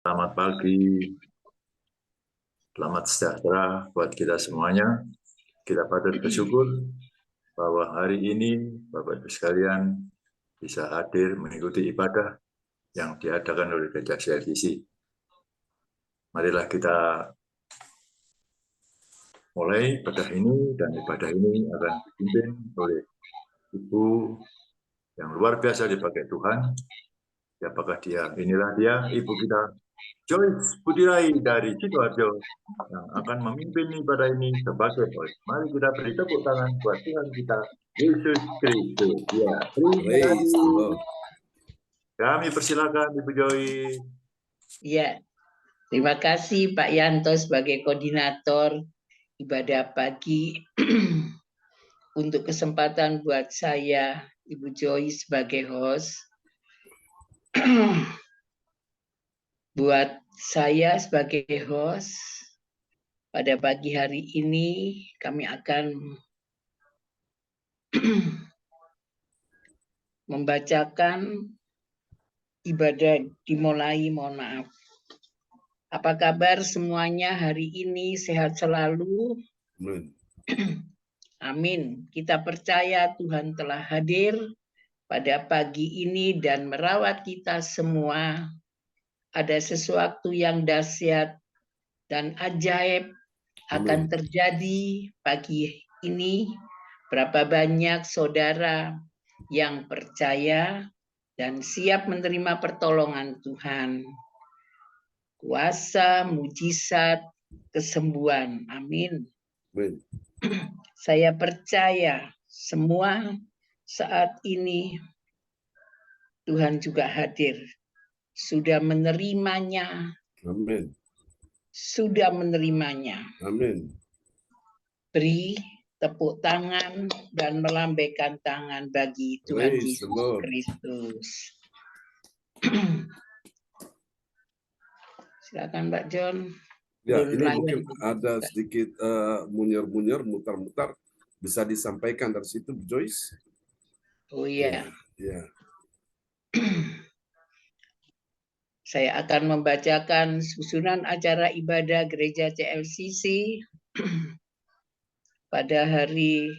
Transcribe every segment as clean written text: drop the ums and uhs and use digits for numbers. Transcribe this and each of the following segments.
Selamat pagi, selamat sejahtera buat kita semuanya. Kita patut bersyukur bahwa hari ini Bapak Ibu sekalian bisa hadir mengikuti ibadah yang diadakan oleh Gereja CLCC. Marilah kita mulai ibadah ini, dan ibadah ini akan dipimpin oleh Ibu yang luar biasa dipakai Tuhan. Siapakah dia? Inilah dia, Ibu kita, Joyce Budirai dari Sidoarjo, yang akan memimpin ibadah ini sebagai host. Mari kita beri tepuk tangan buat Tuhan kita, Yesus Kristus. Ya, terima kasih. Kami persilakan Ibu Joyce. Ya, terima kasih Pak Yanto sebagai koordinator ibadah pagi. Untuk kesempatan buat saya, Ibu Joyce sebagai host. Buat saya sebagai host, pada pagi hari ini kami akan membacakan ibadah dimulai. Mohon maaf. Apa kabar semuanya hari ini? Sehat selalu? Amin. Kita percaya Tuhan telah hadir pada pagi ini dan merawat kita semua. Ada sesuatu yang dahsyat dan ajaib akan terjadi pagi ini. Berapa banyak saudara yang percaya dan siap menerima pertolongan Tuhan. Kuasa, mujizat, kesembuhan. Amin. Saya percaya semua saat ini Tuhan juga hadir. Sudah menerimanya. Amin. Sudah menerimanya. Amin. Beri tepuk tangan dan melambaikan tangan bagi Tuhan Yesus Kristus. Silakan Mbak John. Ya, ini mungkin ada sedikit munyer-munyer, mutar-mutar. Bisa disampaikan dari situ, Joyce? Oh iya. Ya. Saya akan membacakan susunan acara ibadah Gereja CLCC pada hari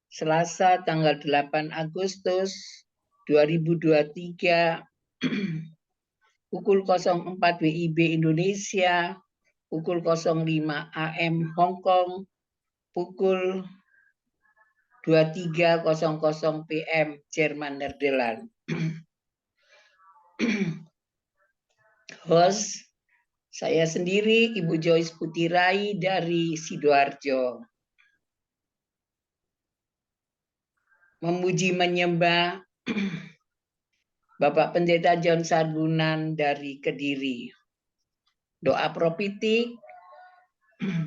Selasa tanggal 8 Agustus 2023 pukul 04 WIB Indonesia, pukul 05 AM Hong Kong, pukul 23.00 PM Jerman Nederland. Host saya sendiri Ibu Joyce Budirai dari Sidoarjo. Memuji menyembah Bapak Pendeta John Sarbunan dari Kediri. Doa propitik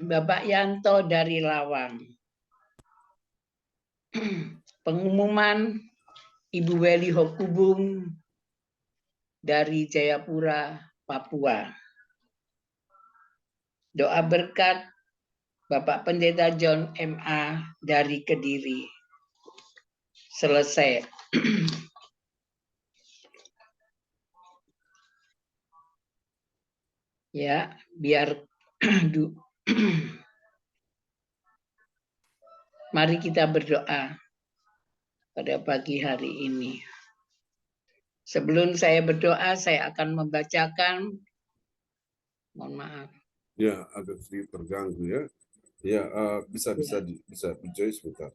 Bapak Yanto dari Lawang. Pengumuman Ibu Weli Hokubung dari Jayapura, Papua. Doa berkat Bapak Pendeta John MA dari Kediri. Selesai. Ya, biar mari kita berdoa pada pagi hari ini. Sebelum saya berdoa, saya akan membacakan, mohon maaf. Ya, agak sedikit terganggu ya. Ya, bisa Joyce sebentar.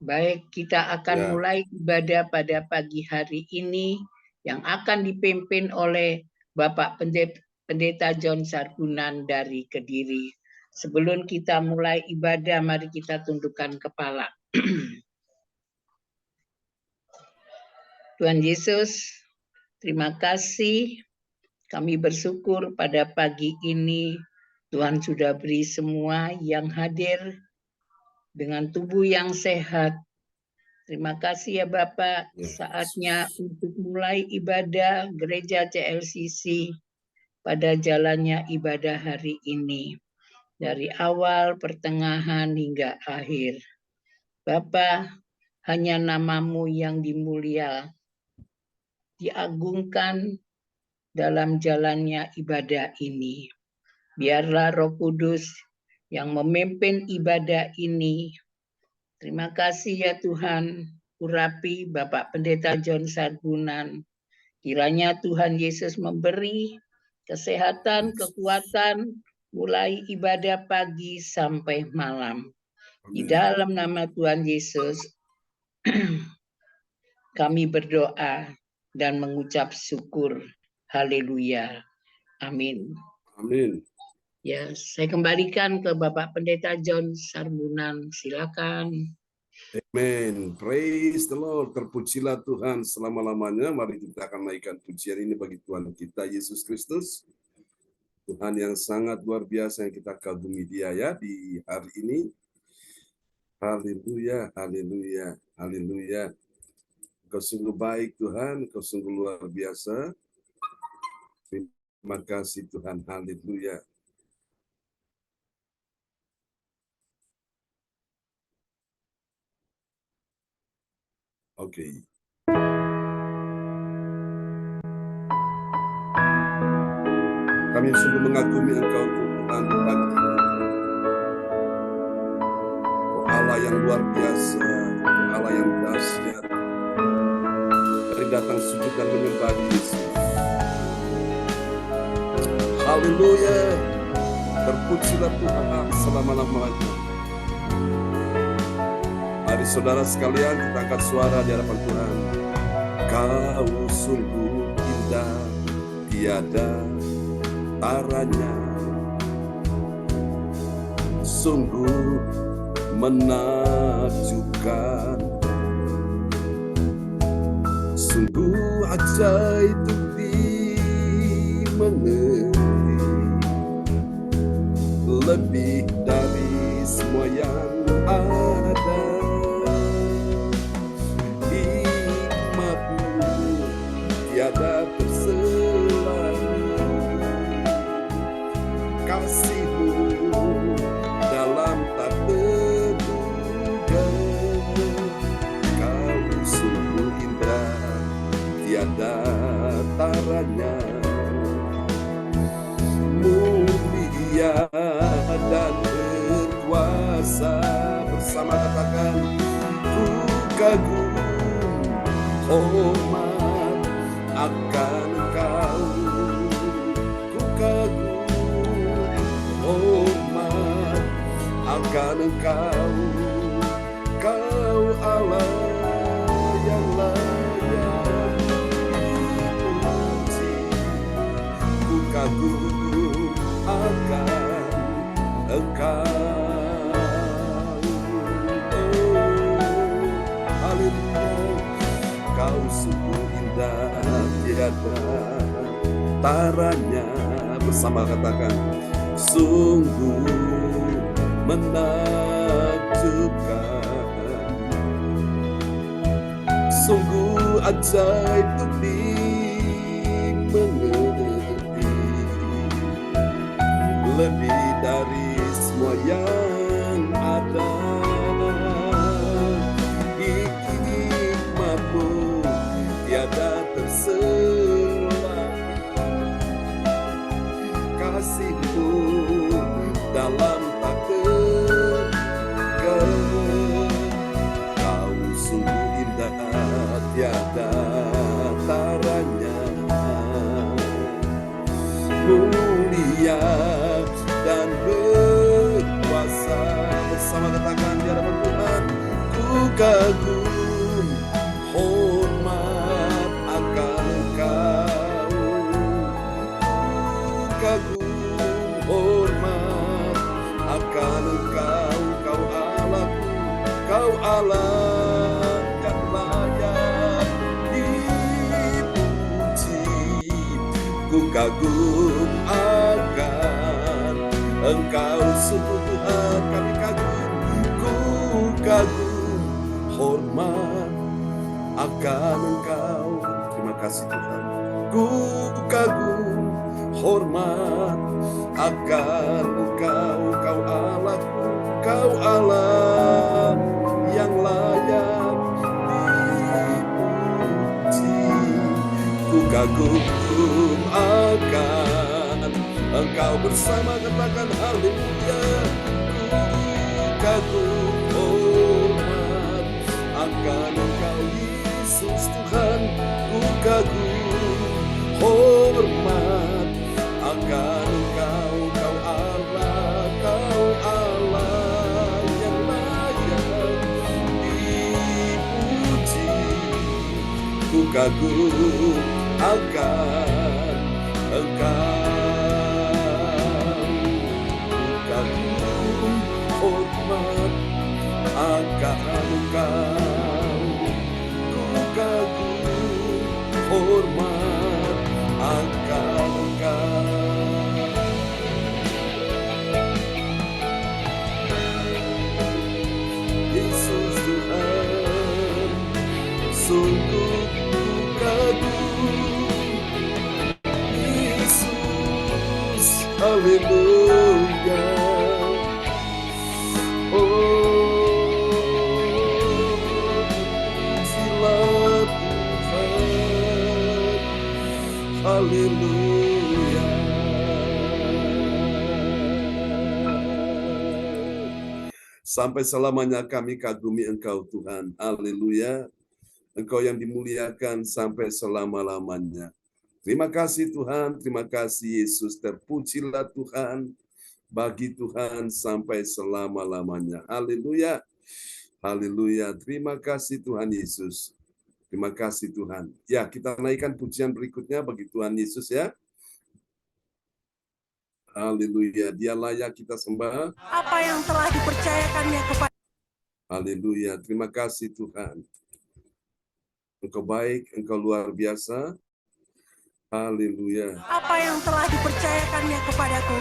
Baik, kita akan mulai ibadah pada pagi hari ini yang akan dipimpin oleh Bapak Pendeta John Sarbunan dari Kediri. Sebelum kita mulai ibadah, mari kita tundukkan kepala. Tuhan Yesus, terima kasih. Kami bersyukur pada pagi ini Tuhan sudah beri semua yang hadir dengan tubuh yang sehat. Terima kasih ya Bapak, saatnya untuk mulai ibadah Gereja CLCC pada jalannya ibadah hari ini. Dari awal, pertengahan, hingga akhir. Bapak, hanya namamu yang dimulia diagungkan dalam jalannya ibadah ini. Biarlah Roh Kudus yang memimpin ibadah ini. Terima kasih ya Tuhan, urapi Bapak Pendeta John Sarbunan. Kiranya Tuhan Yesus memberi kesehatan, kekuatan, mulai ibadah pagi sampai malam. Di dalam nama Tuhan Yesus, kami berdoa dan mengucap syukur. Haleluya. Amin. Amin. Ya, saya kembalikan ke Bapak Pendeta John Sarbunan. Silakan. Amen. Praise the Lord. Terpujilah Tuhan selama-lamanya. Mari kita akan naikkan pujian ini bagi Tuhan kita Yesus Kristus. Tuhan yang sangat luar biasa yang kita kagumi Dia ya di hari ini. Haleluya, haleluya, haleluya. Kau sungguh baik Tuhan, Kau sungguh luar biasa. Terima kasih Tuhan, haleluya. Oke. Kami sungguh mengagumi Engkau Tuhan pagi ini. Oh Allah yang luar biasa, oh Allah yang dahsyat. Dari datang sujud dan menyembah Yesus. Haleluya. Terpujilah Tuhan selama-lamanya. Mari saudara sekalian kita angkat suara di hadapan Tuhan. Kau sungguh indah, tiada taranya. Sungguh menakjubkan. Sungguh ajaib dimengerti. Lebih dari semua yang ada. Tiada terselami kasih-Mu dalam tak terduga. Kau sungguh indah, tiada taranya. Mulia dan berkuasa bersama katakan ku kagum, hormat akan Engkau, ku kagum, hormat akan Engkau, Kau Allah yang layak dipuji. Ku kagum akan Engkau. Oh, haleluya. Kau sungguh indah, tiada taranya. Bersama katakan, sungguh menakjubkan. Sungguh ajaib untuk dimengerti. Lebih dari semua yang ada. Hikmat-Mu tiada terselami. Kasih-Mu dalam tak terduga. Kau sungguh indah, tiada taranya. Mulia dan berkuasa bersama katakan di hadapan Tuhan. Ku kagum, hormat akan Engkau. Ku kagum, hormat akan Engkau. Kau Allahku, Kau Allah yang layak dipuji. Ku kagum akan Engkau, sungguh Tuhan kami kagum. Ku kagum, hormat akan Engkau. Terima kasih Tuhan. Ku kagum, hormat akan Engkau. Kau Allahku, Kau Allah yang layak dipuji. ku kagum akan Engkau bersama, katakan haleluya. Ku kagum hormat akan Engkau Yesus Tuhan, ku kagum hormat akan Engkau, Kau Allah yang layak dipuji. Ku kagum akan Engkau, ku kagum hormat akan Engkau, ku kagum hormat akan Engkau. Yesus Tuhan, sungguh ku kagum. Yesus, haleluya. Pujilah Tuhan, haleluya. Sampai selamanya kami kagumi Engkau Tuhan, haleluya. Engkau yang dimuliakan sampai selama-lamanya. Terima kasih Tuhan, terima kasih Yesus, terpujilah Tuhan, bagi Tuhan sampai selama-lamanya. Haleluya, haleluya. Terima kasih Tuhan Yesus. Terima kasih Tuhan. Ya, kita naikkan pujian berikutnya bagi Tuhan Yesus ya. Haleluya, Dia layak kita sembah. Apa yang telah dipercayakannya kepada. Haleluya, terima kasih Tuhan. Engkau baik, Engkau luar biasa. Haleluya. Apa yang telah dipercayakannya kepadaku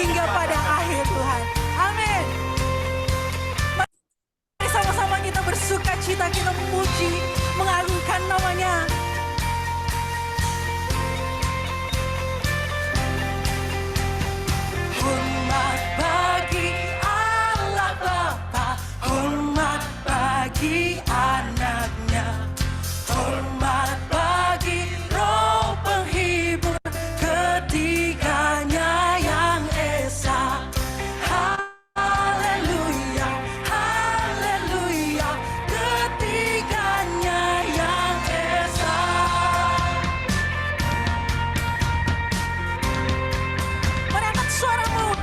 hingga pada akhir Tuhan. Amin. Mari sama-sama kita bersuka cita, kita memuji, mengagungkan namanya. Hormat bagi Allah Bapa, hormat bagi anaknya, hormat bagi Roh penghibur, ketiganya yang esa. Haleluya, haleluya, ketiganya yang esa. Mari angkat suaramu.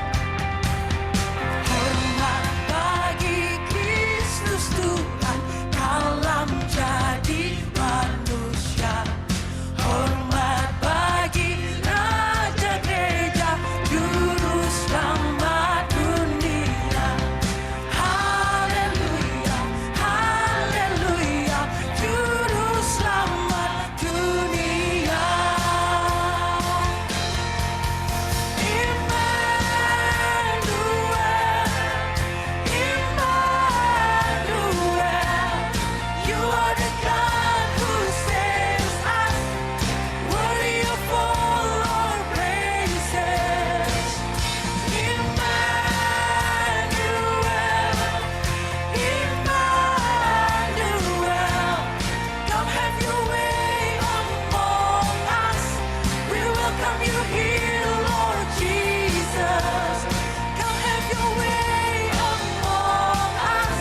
Hormat bagi Kristus Tuhan, kalam jadi manusia. Hormat bagi Raja Gereja, Juru Selamat dunia. Haleluya, haleluya, Juru Selamat dunia. Emmanuel, you are the God who saves us. Worthy of all our praises. Emmanuel, Emmanuel, come have your way among us. We welcome you here, Lord Jesus. Come have your way among us.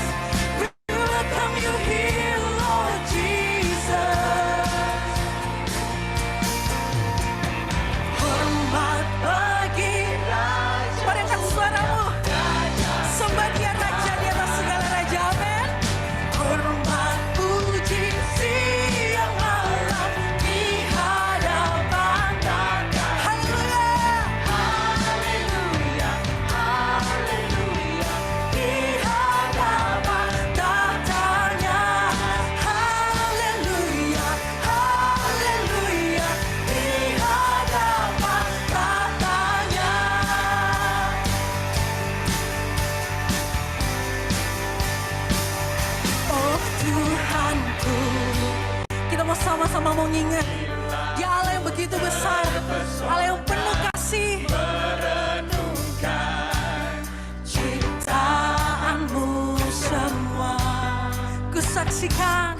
We welcome you here, Lord Jesus. Hormat bagi Raja. Mari angkat suaramu. Sembah Dia Raja di atas segala raja. Amin. Hormat puji siang malam di hadapan Tata. Haleluya, haleluya, haleluya, di hadapan Tatanya. Haleluya, haleluya, di hadapan Tatanya. Oh Tuhanku, kita mau sama-sama mengingat Dia Allah yang begitu besar, Allah yang penuh kasih. Merenungkan ciptaanmu semua, ku saksikan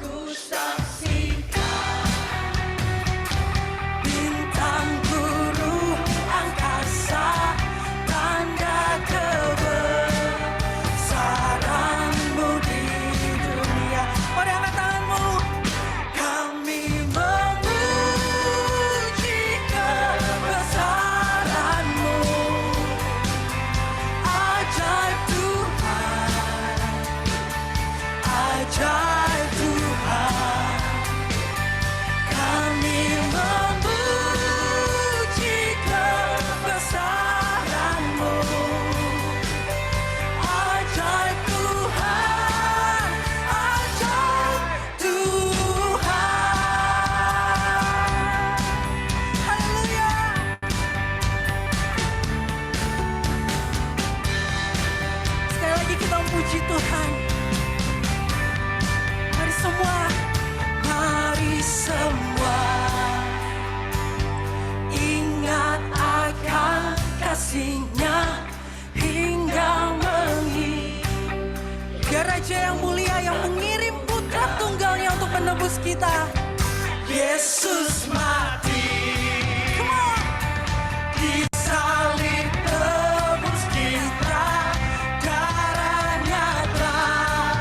kasih-Nya hingga Biar Raja yang mulia yang mengirim putra tunggalnya untuk menebus kita. Yesus mati, come on, disalib tebus kita, darahnya telah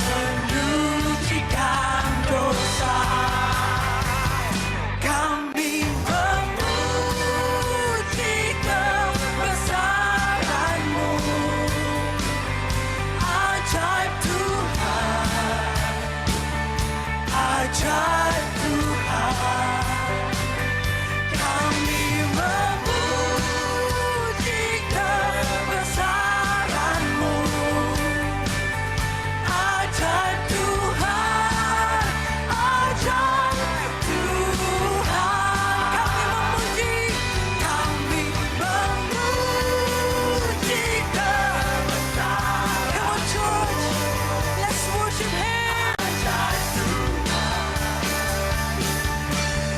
menyucikan dosa. Kami memuji kebesaran-Mu, ajaib Tuhan, ajaib Tuhan. Kami memuji kebesaran-Mu, ajaib Tuhan, ajaib Tuhan. Kami memuji kebesaran. Come on church, let's worship Him. Ajaib Tuhan,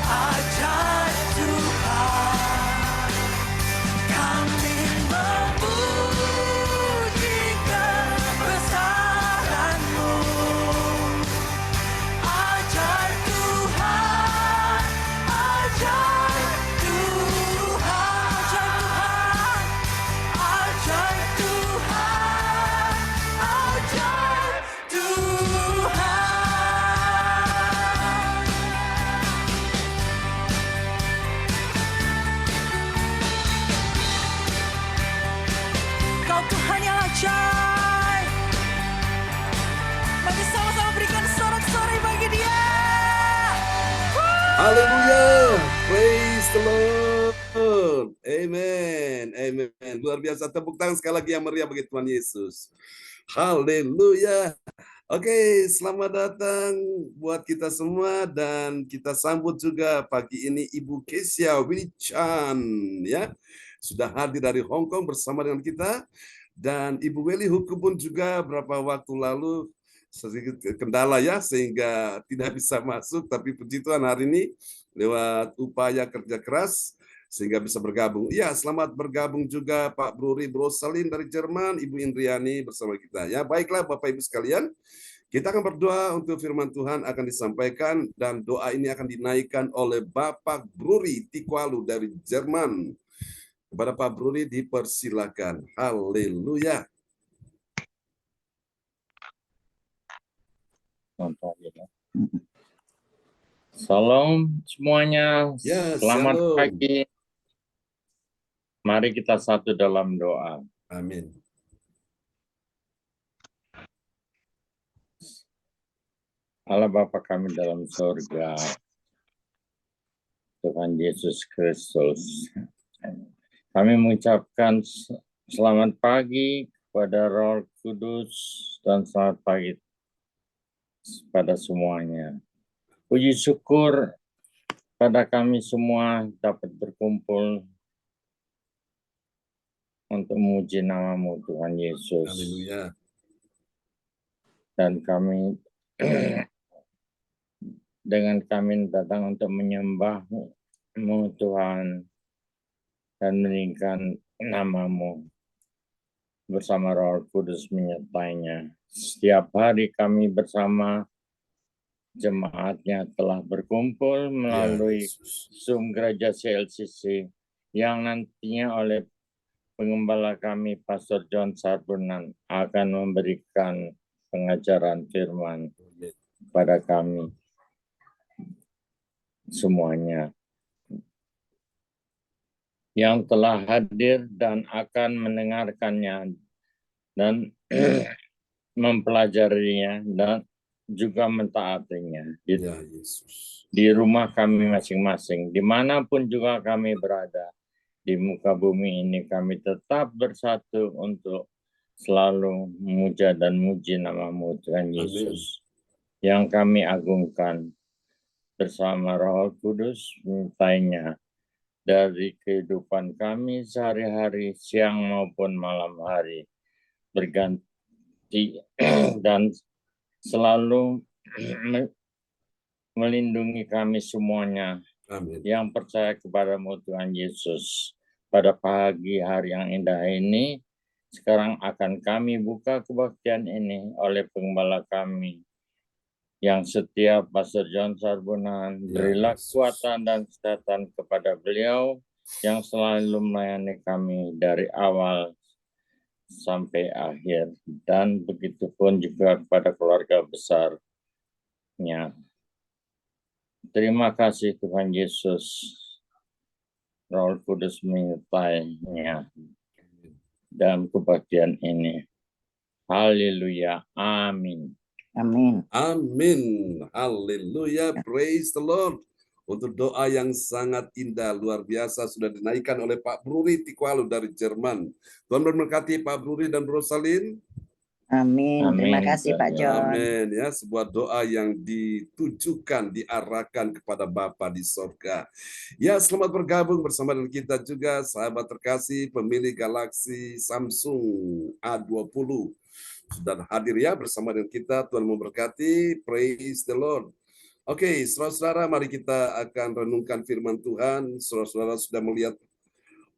ajaib Tuhan. Kami memuji kebesaran-Mu, ajaib Tuhan, ajaib Tuhan, ajaib Tuhan, ajaib Tuhan. Kau Tuhan yang ajaib. Mari sama-sama berikan sorak-sorai bagi Dia. Haleluya, praise the Lord, amen, amen. Luar biasa, tepuk tangan sekali lagi yang meriah bagi Tuhan Yesus. Haleluya. Oke, selamat datang buat kita semua dan kita sambut juga pagi ini Ibu Kesia Wilichan ya. Sudah hadir dari Hong Kong bersama dengan kita, dan Ibu Weli Hukum pun juga beberapa waktu lalu sedikit kendala ya sehingga tidak bisa masuk, tapi puji Tuhan hari ini lewat upaya kerja keras sehingga bisa bergabung. Ya, selamat bergabung juga Pak Bruri Brosalin dari Jerman, Ibu Indriani bersama kita ya. Baiklah Bapak Ibu sekalian, kita akan berdoa untuk firman Tuhan akan disampaikan, dan doa ini akan dinaikkan oleh Bapak Bruri Tikwalu dari Jerman. Kepada Pak Bruri dipersilakan. Haleluya. Salam semuanya, Ya, selamat shalom. pagi. Mari kita satu dalam doa. Amin. Allah Bapa kami dalam surga, Tuhan Yesus Kristus, kami mengucapkan selamat pagi kepada Roh Kudus dan selamat pagi pada semuanya. Puji syukur pada kami semua dapat berkumpul untuk memuji nama-Mu Tuhan Yesus. Haleluya. Dan kami dengan kami datang untuk menyembah-Mu Tuhan dan meninggikan nama-Mu bersama Roh Kudus menyertainya. Setiap hari kami bersama jemaatnya telah berkumpul melalui Zoom Gereja CLCC yang nantinya oleh pengembala kami Pastor John Sarbunan akan memberikan pengajaran firman kepada kami semuanya yang telah hadir dan akan mendengarkannya dan mempelajarinya dan juga mentaatinya Ya, Yesus. di rumah kami masing-masing, dimanapun juga kami berada di muka bumi ini. Kami tetap bersatu untuk selalu memuja dan muji nama-Mu Tuhan Yesus yang kami agungkan bersama Roh Kudus mintainya dari kehidupan kami sehari-hari, siang maupun malam hari, berganti dan selalu melindungi kami semuanya. Amin. Yang percaya kepada-Mu Tuhan Yesus, pada pagi hari yang indah ini, sekarang akan kami buka kebaktian ini oleh Penggembala kami yang setia, Pastor John Sarbunan. Berilah kekuatan dan kesehatan kepada beliau yang selalu melayani kami dari awal sampai akhir, dan begitu pun juga kepada keluarga besarnya. Terima kasih Tuhan Yesus, Roh Kudus menyertainya dalam kebaktian ini. Haleluya, amin. Amin. Amin. Haleluya. Praise the Lord. Untuk doa yang sangat indah, luar biasa, sudah dinaikkan oleh Pak Bruri Tikwalu dari Jerman. Tuhan memberkati Pak Bruri dan Bro Salin. Amin. Terima kasih Pak John. Amin. Ya, sebuah doa yang ditujukan, diarahkan kepada Bapa di sorga. Ya, selamat bergabung bersama dengan kita juga, sahabat terkasih, pemilik Galaxy Samsung A20. Sudah hadir ya bersama dengan kita. Tuhan memberkati. Praise the Lord. Oke, saudara-saudara, mari kita akan renungkan firman Tuhan. Saudara-saudara sudah melihat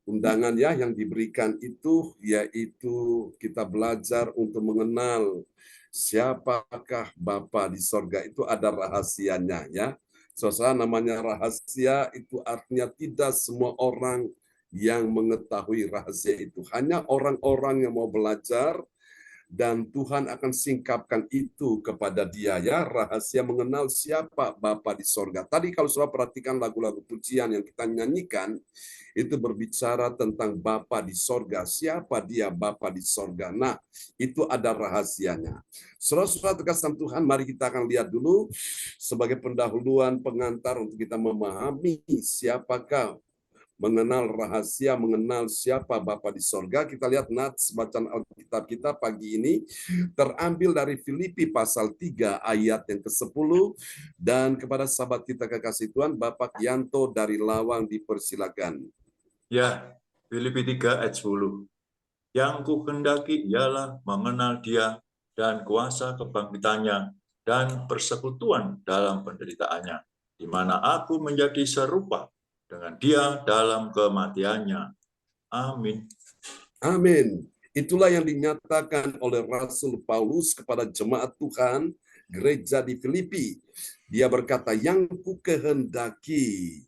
undangan ya yang diberikan itu, yaitu kita belajar untuk mengenal siapakah Bapa di sorga. Itu ada rahasianya ya. Saudara, namanya rahasia itu artinya tidak semua orang yang mengetahui rahasia itu. Hanya orang-orang yang mau belajar, dan Tuhan akan singkapkan itu kepada dia ya, rahasia mengenal siapa Bapa di sorga. Tadi kalau saudara perhatikan lagu-lagu pujian yang kita nyanyikan, itu berbicara tentang Bapa di sorga. Siapa dia Bapa di sorga? Nah, itu ada rahasianya. Saudara-saudara terkasih Tuhan, mari kita akan lihat dulu sebagai pendahuluan pengantar untuk kita memahami siapakah, mengenal rahasia, mengenal siapa Bapa di sorga. Kita lihat nats bacaan Alkitab kita pagi ini terambil dari Filipi pasal 3 ayat yang ke-10, dan kepada sahabat kita kekasih Tuhan, Bapak Yanto dari Lawang dipersilakan. Ya, Filipi 3 ayat 10. Yang kukendaki ialah mengenal Dia dan kuasa kebangkitannya dan persekutuan dalam penderitaannya, di mana aku menjadi serupa dengan Dia dalam kematiannya. Amin. Amin. Itulah yang dinyatakan oleh Rasul Paulus kepada jemaat Tuhan, gereja di Filipi. Dia berkata, yang kukehendaki.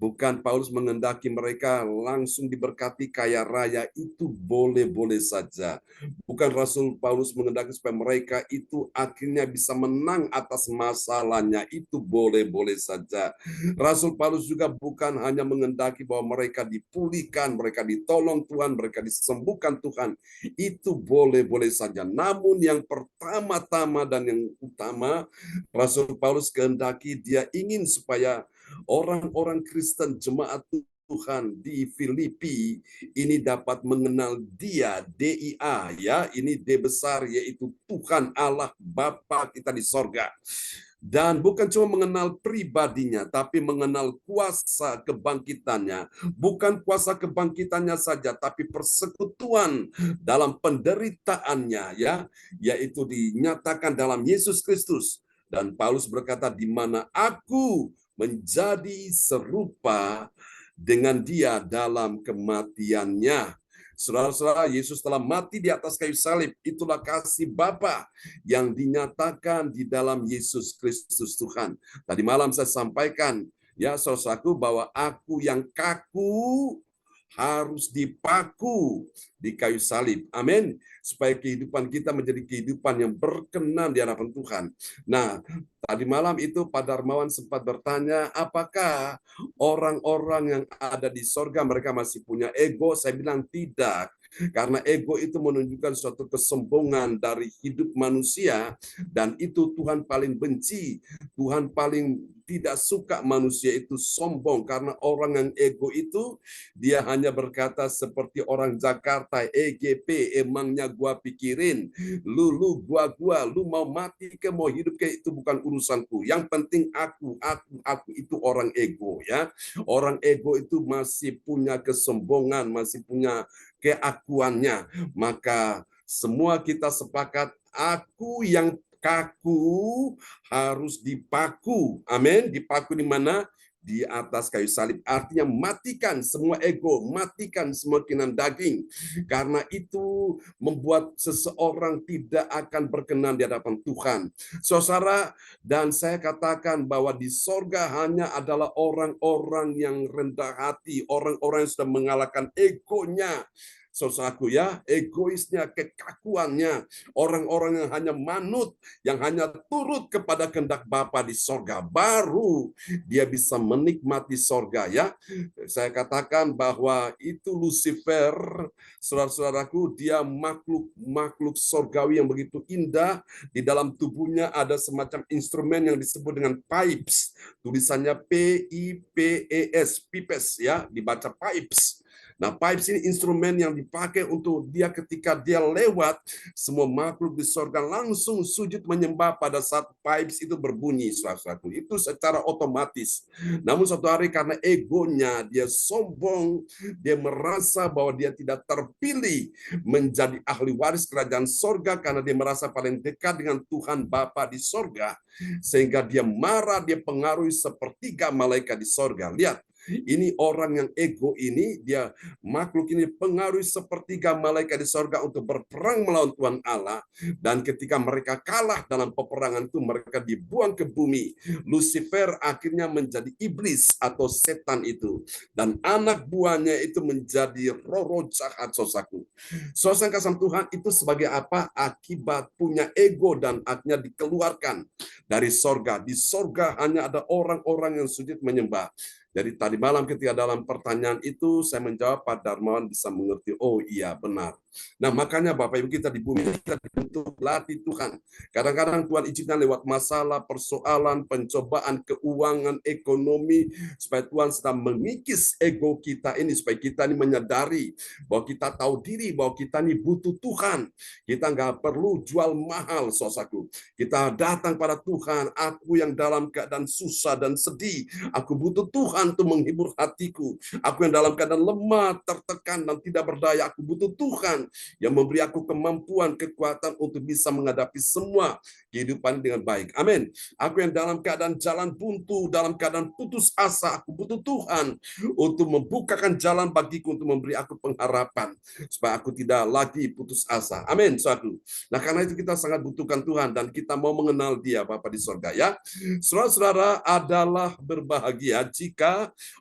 Bukan Paulus mengendaki mereka langsung diberkati kaya raya, itu boleh-boleh saja. Bukan Rasul Paulus mengendaki supaya mereka itu akhirnya bisa menang atas masalahnya, itu boleh-boleh saja. Rasul Paulus juga bukan hanya mengendaki bahwa mereka dipulihkan, mereka ditolong Tuhan, mereka disembuhkan Tuhan, itu boleh-boleh saja. Namun yang pertama-tama dan yang utama, Rasul Paulus kehendaki, dia ingin supaya orang-orang Kristen, jemaat Tuhan di Filipi ini dapat mengenal Dia, DIA ya, ini D besar, yaitu Tuhan Allah Bapa kita di sorga. Dan bukan cuma mengenal pribadinya, tapi mengenal kuasa kebangkitannya. Bukan kuasa kebangkitannya saja, tapi persekutuan dalam penderitaannya ya, yaitu dinyatakan dalam Yesus Kristus. Dan Paulus berkata, di mana aku menjadi serupa dengan Dia dalam kematiannya. Saudara-saudara, Yesus telah mati di atas kayu salib. Itulah kasih Bapa yang dinyatakan di dalam Yesus Kristus Tuhan. Tadi malam saya sampaikan, ya saudaraku, bahwa aku yang kaku harus dipaku di kayu salib. Amin. Supaya kehidupan kita menjadi kehidupan yang berkenan di hadapan Tuhan. Nah, tadi malam itu Pak Darmawan sempat bertanya, apakah orang-orang yang ada di sorga mereka masih punya ego? Saya bilang tidak. Karena ego itu menunjukkan suatu kesombongan dari hidup manusia, dan itu Tuhan paling benci. Tuhan paling tidak suka manusia itu sombong, karena orang yang ego itu dia hanya berkata seperti orang Jakarta, EGP, emangnya gua pikirin, lu gua, lu mau mati ke mau hidup ke itu bukan urusanku. Yang penting aku itu orang ego ya. Orang ego itu masih punya kesombongan, masih punya keakuannya. Maka semua kita sepakat, aku yang kaku harus dipaku. Amin. Dipaku di mana? di atas kayu salib. Artinya matikan semua ego, matikan semua keinginan daging. Karena itu membuat seseorang tidak akan berkenan di hadapan Tuhan. Saudara, dan saya katakan bahwa di sorga hanya adalah orang-orang yang rendah hati, orang-orang yang sudah mengalahkan egonya. Saudaraku ya, egoisnya, kekakuannya, orang-orang yang hanya manut, yang hanya turut kepada kehendak Bapa di sorga, baru dia bisa menikmati sorga ya. Saya katakan bahwa itu Lucifer, saudara-saudaraku, dia makhluk sorgawi yang begitu indah. Di dalam tubuhnya ada semacam instrumen yang disebut dengan pipes, tulisannya P-I-P-E-S, pipes ya, dibaca pipes. Nah, pipes ini instrumen yang dipakai untuk dia ketika dia lewat, semua makhluk di sorga langsung sujud menyembah pada saat pipes itu berbunyi, saudara-saudaraku. Itu secara otomatis. Namun suatu hari karena egonya, dia sombong, dia merasa bahwa dia tidak terpilih menjadi ahli waris kerajaan sorga karena dia merasa paling dekat dengan Tuhan Bapa di sorga. Sehingga dia marah, dia pengaruhi sepertiga malaikat di sorga. Lihat, ini orang yang ego ini, dia makhluk ini pengaruhi sepertiga malaikat di sorga untuk berperang melawan Tuhan Allah. Dan ketika mereka kalah dalam peperangan itu, mereka dibuang ke bumi. Lucifer akhirnya menjadi iblis atau setan itu. Dan anak buahnya itu menjadi roh-roh jahat, saudaraku. Saudara kasih Tuhan itu sebagai apa? Akibat punya ego dan akhirnya dikeluarkan dari sorga. Di sorga hanya ada orang-orang yang sujud menyembah. Jadi tadi malam ketika dalam pertanyaan itu saya menjawab, Pak Darmawan bisa mengerti, oh iya benar. Nah makanya Bapak Ibu kita di bumi kita dibentuk latih Tuhan. Kadang-kadang Tuhan izinkan lewat masalah, persoalan, pencobaan, keuangan, ekonomi, supaya Tuhan sedang mengikis ego kita ini, supaya kita ini menyadari bahwa kita tahu diri, bahwa kita ini butuh Tuhan. Kita nggak perlu jual mahal, saudaraku. Kita datang pada Tuhan, aku yang dalam keadaan susah dan sedih, aku butuh Tuhan untuk menghibur hatiku. Aku yang dalam keadaan lemah, tertekan, dan tidak berdaya, aku butuh Tuhan yang memberi aku kemampuan, kekuatan untuk bisa menghadapi semua kehidupan dengan baik. Amin. Aku yang dalam keadaan jalan buntu, dalam keadaan putus asa, aku butuh Tuhan untuk membukakan jalan bagiku, untuk memberi aku pengharapan, supaya aku tidak lagi putus asa. Amin. Suatu. Nah, karena itu kita sangat butuhkan Tuhan, dan kita mau mengenal Dia, Bapa di sorga ya. Saudara-saudara, adalah berbahagia jika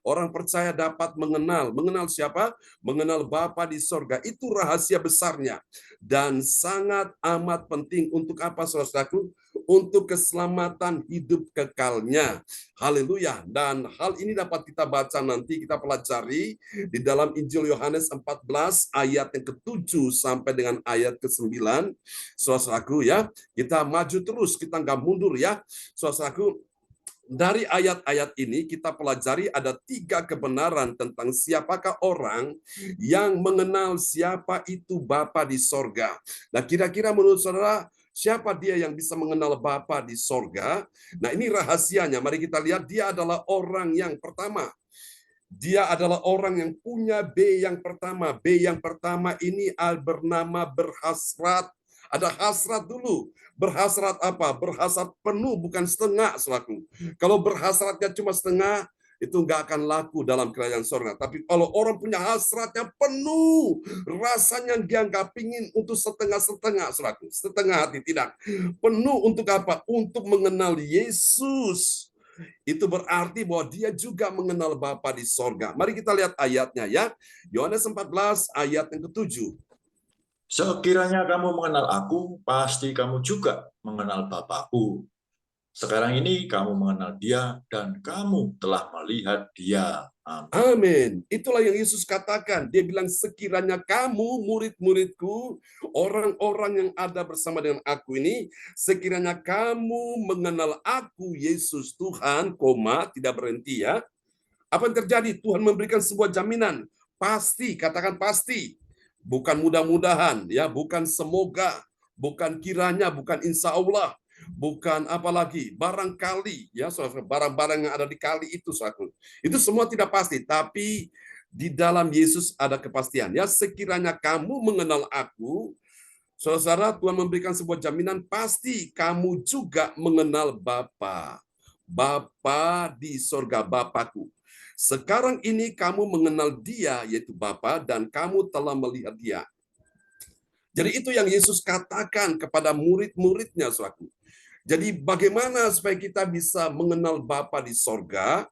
orang percaya dapat mengenal siapa? Mengenal Bapa di sorga. Itu rahasia besarnya dan sangat amat penting untuk apa, saudaraku? Untuk keselamatan hidup kekalnya. Haleluya. Dan hal ini dapat kita baca nanti, kita pelajari di dalam Injil Yohanes 14 ayat yang ke-7 sampai dengan ayat ke-9. Saudaraku ya, kita maju terus, kita nggak mundur ya. Saudaraku, dari ayat-ayat ini kita pelajari ada 3 kebenaran tentang siapakah orang yang mengenal siapa itu Bapa di sorga. Nah, kira-kira menurut saudara, siapa dia yang bisa mengenal Bapa di sorga? Nah, ini rahasianya. Mari kita lihat, dia adalah orang yang pertama. Dia adalah orang yang punya B yang pertama. B yang pertama ini bernama berhasrat. Ada hasrat dulu. Berhasrat apa? Berhasrat penuh, bukan setengah, saudaraku. Kalau berhasratnya cuma setengah, itu nggak akan laku dalam kerajaan sorga. Tapi kalau orang punya hasratnya penuh, rasanya dia nggak pingin untuk setengah-setengah, saudaraku. Setengah hati, tidak. Penuh untuk apa? Untuk mengenal Yesus. Itu berarti bahwa dia juga mengenal Bapa di sorga. Mari kita lihat ayatnya ya. Yohanes 14 ayat yang ke-7. Sekiranya kamu mengenal aku, pasti kamu juga mengenal Bapa-Ku. Sekarang ini kamu mengenal Dia dan kamu telah melihat Dia. Amin. Amin. Itulah yang Yesus katakan. Dia bilang, sekiranya kamu murid-muridku, orang-orang yang ada bersama dengan aku ini, sekiranya kamu mengenal aku, Yesus Tuhan, tidak berhenti ya. Apa yang terjadi? Tuhan memberikan sebuah jaminan. Pasti, katakan pasti. Bukan mudah-mudahan, ya, bukan semoga, bukan kiranya, bukan insya Allah, bukan apalagi, barangkali, ya, barang-barang yang ada di kali itu, saudaraku. Itu semua tidak pasti, tapi di dalam Yesus ada kepastian. Ya, sekiranya kamu mengenal aku, saudara, Tuhan memberikan sebuah jaminan, pasti kamu juga mengenal Bapa. Bapa di sorga, Bapakku. Sekarang ini kamu mengenal Dia, yaitu Bapa, dan kamu telah melihat Dia. Jadi itu yang Yesus katakan kepada murid-muridnya, saudaraku. Jadi bagaimana supaya kita bisa mengenal Bapa di sorga?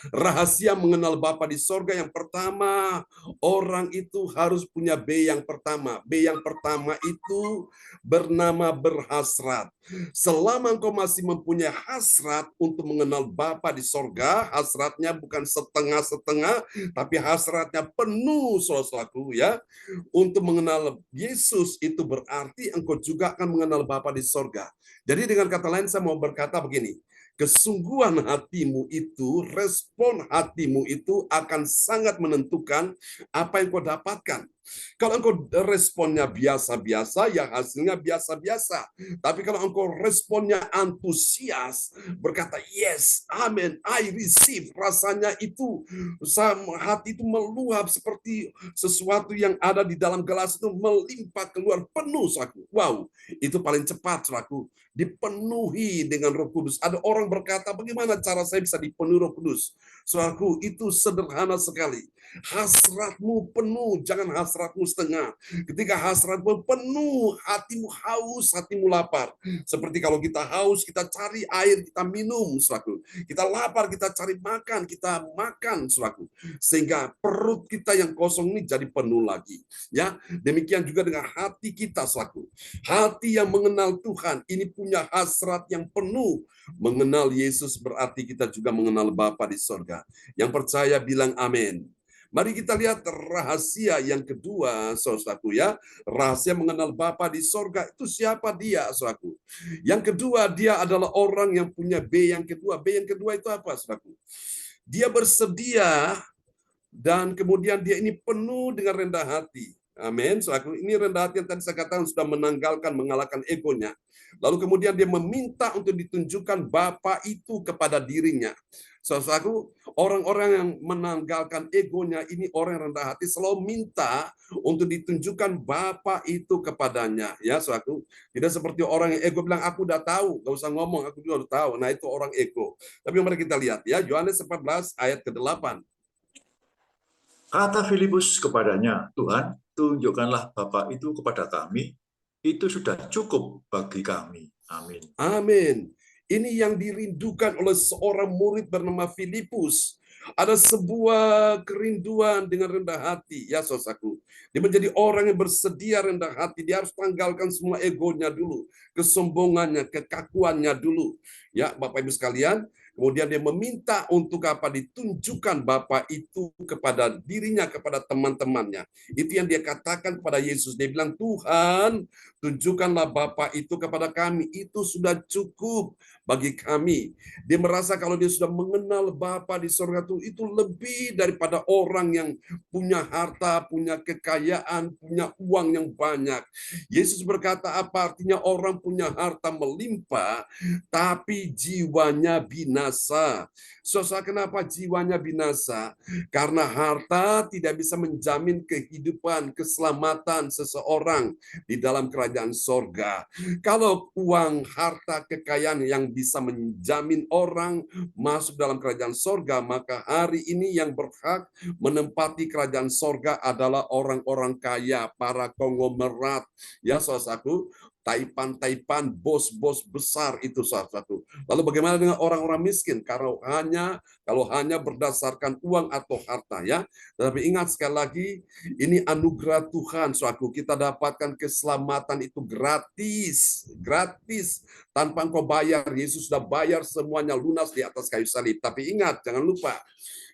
Rahasia mengenal Bapa di sorga yang pertama, orang itu harus punya B yang pertama. B yang pertama itu bernama berhasrat. Selama engkau masih mempunyai hasrat untuk mengenal Bapa di sorga, hasratnya bukan setengah-setengah, tapi hasratnya penuh, saudaraku, ya. Untuk mengenal Yesus itu berarti engkau juga akan mengenal Bapa di sorga. Jadi dengan kata lain saya mau berkata begini, kesungguhan hatimu itu, respon hatimu itu akan sangat menentukan apa yang kau dapatkan. Kalau engkau responnya biasa-biasa, ya hasilnya biasa-biasa. Tapi kalau engkau responnya antusias, berkata, yes, amen, I receive, rasanya itu, hati itu meluap seperti sesuatu yang ada di dalam gelas itu melimpah keluar penuh, saudaraku. Wow, itu paling cepat, saudaraku. Dipenuhi dengan Roh Kudus. Ada orang berkata, bagaimana cara saya bisa dipenuhi Roh Kudus? Saudaraku, itu sederhana sekali. Hasratmu penuh, jangan hasratmu setengah. Ketika hasratmu penuh, hatimu haus, hatimu lapar. Seperti kalau kita haus, kita cari air, kita minum, saudaraku. Kita lapar, kita cari makan, kita makan, saudaraku. Sehingga perut kita yang kosong ini jadi penuh lagi. Ya, demikian juga dengan hati kita, saudaraku. Hati yang mengenal Tuhan, ini punya hasrat yang penuh. Mengenal Yesus berarti kita juga mengenal Bapa di sorga. Yang percaya bilang amin. Mari kita lihat rahasia yang kedua, saudaraku, ya. Rahasia mengenal Bapa di sorga itu siapa dia, saudaraku? Yang kedua, dia adalah orang yang punya B yang kedua. B yang kedua itu apa, saudaraku? Dia bersedia dan kemudian dia ini penuh dengan rendah hati. Amin. Saudaraku, ini rendah hati yang tadi saya katakan sudah mengalahkan egonya. Lalu kemudian dia meminta untuk ditunjukkan Bapa itu kepada dirinya. Saudaraku, orang-orang yang menanggalkan egonya ini orang yang rendah hati selalu minta untuk ditunjukkan Bapa itu kepadanya. Ya, saudaraku, tidak seperti orang yang ego bilang aku udah tahu, gak usah ngomong, aku juga udah tahu. Nah, itu orang ego. Tapi mari kita lihat ya, Yohanes 14 ayat ke-8. Kata Filipus kepadanya, Tuhan, tunjukkanlah Bapa itu kepada kami, itu sudah cukup bagi kami. Amin. Amin. Ini yang dirindukan oleh seorang murid bernama Filipus. Ada sebuah kerinduan dengan rendah hati, ya saudaraku. Dia menjadi orang yang bersedia rendah hati. Dia harus tanggalkan semua egonya dulu, kesombongannya, kekakuannya dulu. Ya, Bapak Ibu sekalian, kemudian dia meminta untuk apa? Ditunjukkan Bapa itu kepada dirinya, kepada teman-temannya. Itu yang dia katakan kepada Yesus. Dia bilang, Tuhan, tunjukkanlah Bapa itu kepada kami. Itu sudah cukup bagi kami. Dia merasa kalau dia sudah mengenal Bapa di surga itu lebih daripada orang yang punya harta, punya kekayaan, punya uang yang banyak. Yesus berkata apa artinya orang punya harta melimpah, tapi jiwanya binasa. Saudara, kenapa jiwanya binasa? Karena harta tidak bisa menjamin kehidupan, keselamatan seseorang di dalam kerajaan sorga. Kalau uang, harta, kekayaan yang bisa menjamin orang masuk dalam kerajaan sorga, maka hari ini yang berhak menempati kerajaan sorga adalah orang-orang kaya, para konglomerat. Ya, saudaraku, taipan-taipan, bos-bos besar itu salah satu. Lalu bagaimana dengan orang-orang miskin? Kalau hanya berdasarkan uang atau harta, ya. Tapi ingat sekali lagi, ini anugerah Tuhan, saudaraku. Kita dapatkan keselamatan itu gratis, gratis, tanpa engkau bayar. Yesus sudah bayar semuanya lunas di atas kayu salib. Tapi ingat, jangan lupa,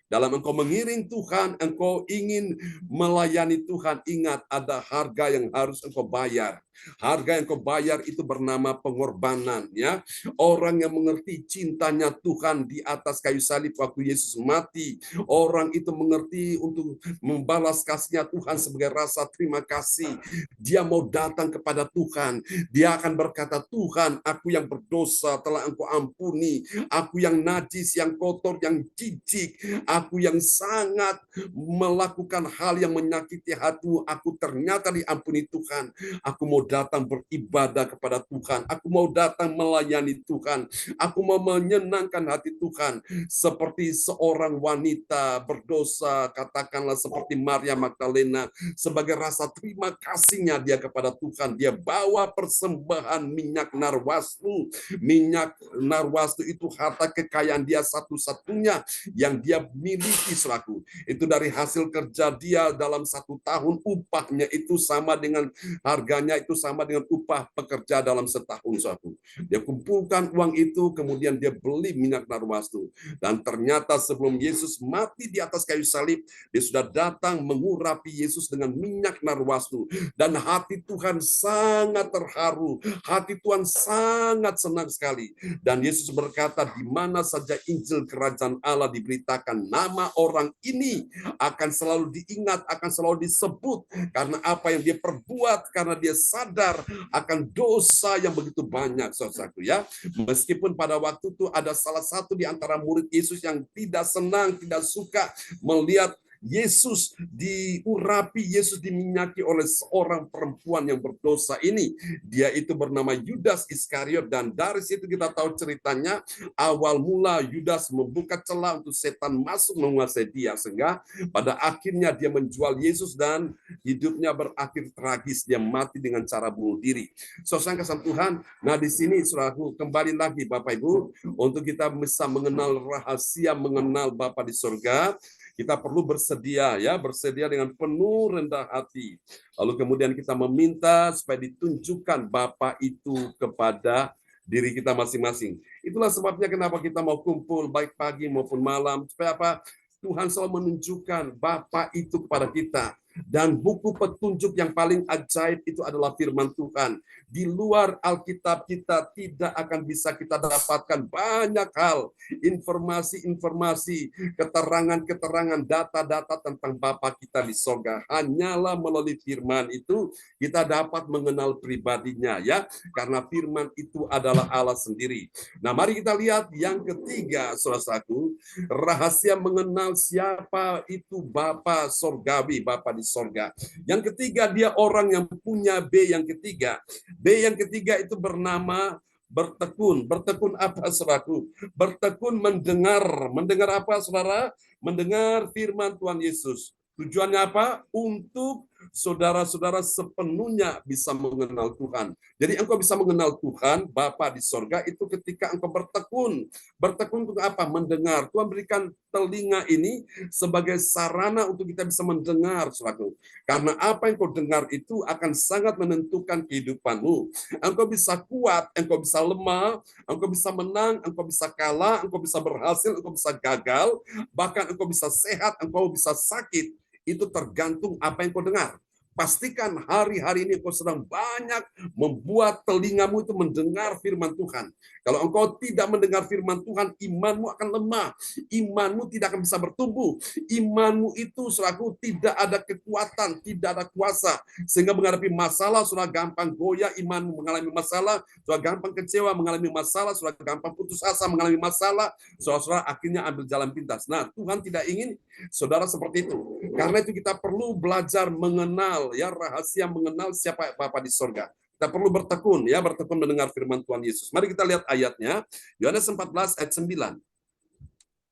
dalam engkau mengiring Tuhan, engkau ingin melayani Tuhan, ingat ada harga yang harus engkau bayar. Harga yang kau bayar itu bernama pengorbanan, ya. Orang yang mengerti cintanya Tuhan di atas kayu salib waktu Yesus mati, orang itu mengerti untuk membalas kasihnya Tuhan sebagai rasa terima kasih. Dia mau datang kepada Tuhan, dia akan berkata, Tuhan, aku yang berdosa telah engkau ampuni, aku yang najis, yang kotor, yang jijik, aku yang sangat melakukan hal yang menyakiti hatimu, aku ternyata diampuni Tuhan. Aku mau datang beribadah kepada Tuhan. Aku mau datang melayani Tuhan. Aku mau menyenangkan hati Tuhan. Seperti seorang wanita berdosa, katakanlah seperti Maria Magdalena, sebagai rasa terima kasihnya dia kepada Tuhan, dia bawa persembahan minyak narwastu. Minyak narwastu itu harta kekayaan dia satu-satunya yang dia miliki, saudaraku. Itu dari hasil kerja dia dalam 1 tahun, upahnya itu sama dengan harganya itu sama dengan upah pekerja dalam setahun, saudaraku. Dia kumpulkan uang itu, kemudian dia beli minyak narwastu. Dan ternyata sebelum Yesus mati di atas kayu salib, dia sudah datang mengurapi Yesus dengan minyak narwastu. Dan hati Tuhan sangat terharu, hati Tuhan sangat senang sekali. Dan Yesus berkata, di mana saja Injil Kerajaan Allah diberitakan, nama orang ini akan selalu diingat, akan selalu disebut, karena apa yang dia perbuat, karena dia sadar akan dosa yang begitu banyak, saudaraku ya. Meskipun pada waktu itu ada salah satu di antara murid Yesus yang tidak senang, tidak suka melihat Yesus diurapi, Yesus diminyaki oleh seorang perempuan yang berdosa ini. Dia itu bernama Yudas Iskariot, dan dari situ kita tahu ceritanya. Awal mula Yudas membuka celah untuk setan masuk menguasai dia, sehingga pada akhirnya dia menjual Yesus dan hidupnya berakhir tragis. Dia mati dengan cara bunuh diri. Saudara kasih Tuhan, nah di sini saudaraku, kembali lagi Bapak Ibu, untuk kita bisa mengenal rahasia mengenal Bapa di surga, kita perlu bersedia ya, bersedia dengan penuh rendah hati. Lalu kemudian kita meminta supaya ditunjukkan Bapa itu kepada diri kita masing-masing. Itulah sebabnya kenapa kita mau kumpul baik pagi maupun malam, supaya apa? Tuhan selalu menunjukkan Bapa itu kepada kita. Dan buku petunjuk yang paling ajaib itu adalah firman Tuhan. Di luar Alkitab kita tidak akan bisa kita dapatkan banyak hal, informasi-informasi, keterangan-keterangan, data-data tentang Bapa kita di surga. Hanyalah melalui firman itu kita dapat mengenal pribadinya ya, karena firman itu adalah Allah sendiri. Nah, mari kita lihat yang ketiga, saudaraku, rahasia mengenal siapa itu Bapa surgawi, Bapa di surga. Yang ketiga, dia orang yang punya B yang ketiga. B yang ketiga itu bernama bertekun. Bertekun apa, saudaraku? Bertekun mendengar. Mendengar apa, saudara? Mendengar firman Tuhan Yesus. Tujuannya apa? Untuk saudara-saudara sepenuhnya bisa mengenal Tuhan. Jadi engkau bisa mengenal Tuhan, Bapa di sorga, itu ketika engkau bertekun. Bertekun untuk apa? Mendengar. Tuhan berikan telinga ini sebagai sarana untuk kita bisa mendengar, saudaraku. Karena apa yang kau dengar itu akan sangat menentukan kehidupanmu. Engkau bisa kuat, engkau bisa lemah, engkau bisa menang, engkau bisa kalah, engkau bisa berhasil, engkau bisa gagal, bahkan engkau bisa sehat, engkau bisa sakit. Itu tergantung apa yang kau dengar. Pastikan hari-hari ini kau sedang banyak membuat telingamu itu mendengar firman Tuhan. Kalau engkau tidak mendengar firman Tuhan, imanmu akan lemah. Imanmu tidak akan bisa bertumbuh. Imanmu itu selaku tidak ada kekuatan, tidak ada kuasa. Sehingga menghadapi masalah, sudah gampang goyah, imanmu mengalami masalah, sudah gampang kecewa, mengalami masalah, sudah gampang putus asa, mengalami masalah, saudara akhirnya ambil jalan pintas. Nah, Tuhan tidak ingin saudara seperti itu. Karena itu kita perlu belajar mengenal, ya, rahasia mengenal siapa Bapa di sorga. Kita perlu bertekun, ya, bertekun mendengar firman Tuhan Yesus. Mari kita lihat ayatnya, Yohanes 14 ayat 9.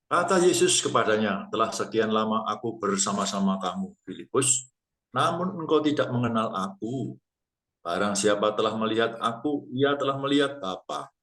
Kata Yesus kepadanya, telah sekian lama aku bersama-sama kamu, Filipus, namun engkau tidak mengenal aku. Barang siapa telah melihat aku, ia telah melihat Bapa.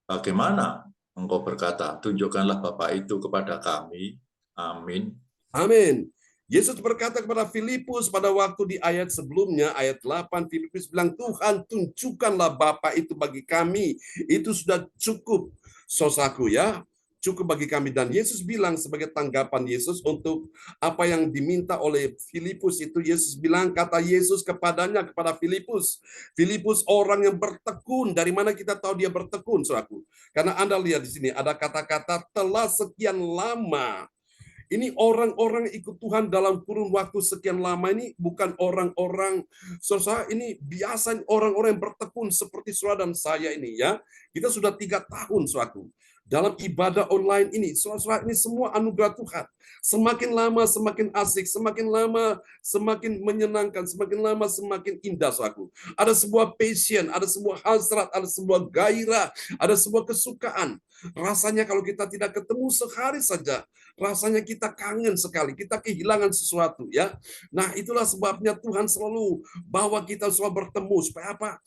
Bagaimana engkau berkata, tunjukkanlah Bapa itu kepada kami. Amin. Amin. Yesus berkata kepada Filipus pada waktu di ayat sebelumnya, ayat 8, Filipus bilang, Tuhan tunjukkanlah Bapa itu bagi kami. Itu sudah cukup, saudaraku, ya. Cukup bagi kami. Dan Yesus bilang sebagai tanggapan Yesus untuk apa yang diminta oleh Filipus itu, Yesus bilang, kata Yesus kepadanya, kepada Filipus. Filipus orang yang bertekun. Dari mana kita tahu dia bertekun, saudaraku? Karena Anda lihat di sini ada kata-kata telah sekian lama. Ini orang-orang ikut Tuhan dalam kurun waktu sekian lama ini bukan orang-orang, saudara, ini biasa orang-orang yang bertekun seperti saudara dan saya ini, ya. Kita sudah 3 tahun, saudaraku. dalam ibadah online ini, saudara-saudara, ini semua anugerah Tuhan. Semakin lama semakin asik, semakin lama semakin menyenangkan, semakin lama semakin indah, saudaraku. Ada sebuah passion, ada sebuah hasrat, ada sebuah gairah, ada sebuah kesukaan. Rasanya kalau kita tidak ketemu sehari saja, rasanya kita kangen sekali, kita kehilangan sesuatu, ya. Nah, itulah sebabnya Tuhan selalu bawa kita selalu bertemu supaya apa?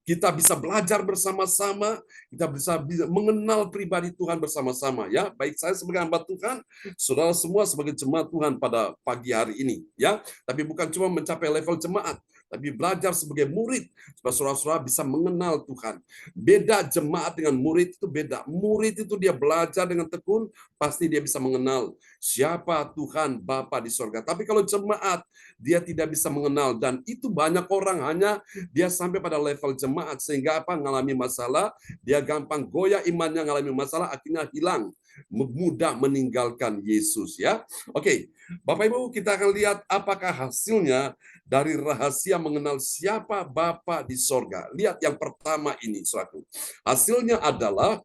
Kita bisa belajar bersama-sama, kita bisa mengenal pribadi Tuhan bersama-sama, ya. Baik saya sebagai hamba Tuhan, saudara semua sebagai jemaat Tuhan pada pagi hari ini, ya. Tapi bukan cuma mencapai level jemaat, tapi belajar sebagai murid supaya saudara-saudara bisa mengenal Tuhan. Beda jemaat dengan murid itu beda. Murid itu dia belajar dengan tekun, pasti dia bisa mengenal siapa Tuhan Bapa di sorga. Tapi kalau jemaat dia tidak bisa mengenal, dan itu banyak orang hanya dia sampai pada level jemaat sehingga apa, ngalami masalah, dia gampang goyah imannya, ngalami masalah, akhirnya hilang, mudah meninggalkan Yesus, ya. Oke, Bapak Ibu, kita akan lihat apakah hasilnya dari rahasia mengenal siapa Bapa di sorga. Lihat yang pertama ini, saudaraku. Hasilnya adalah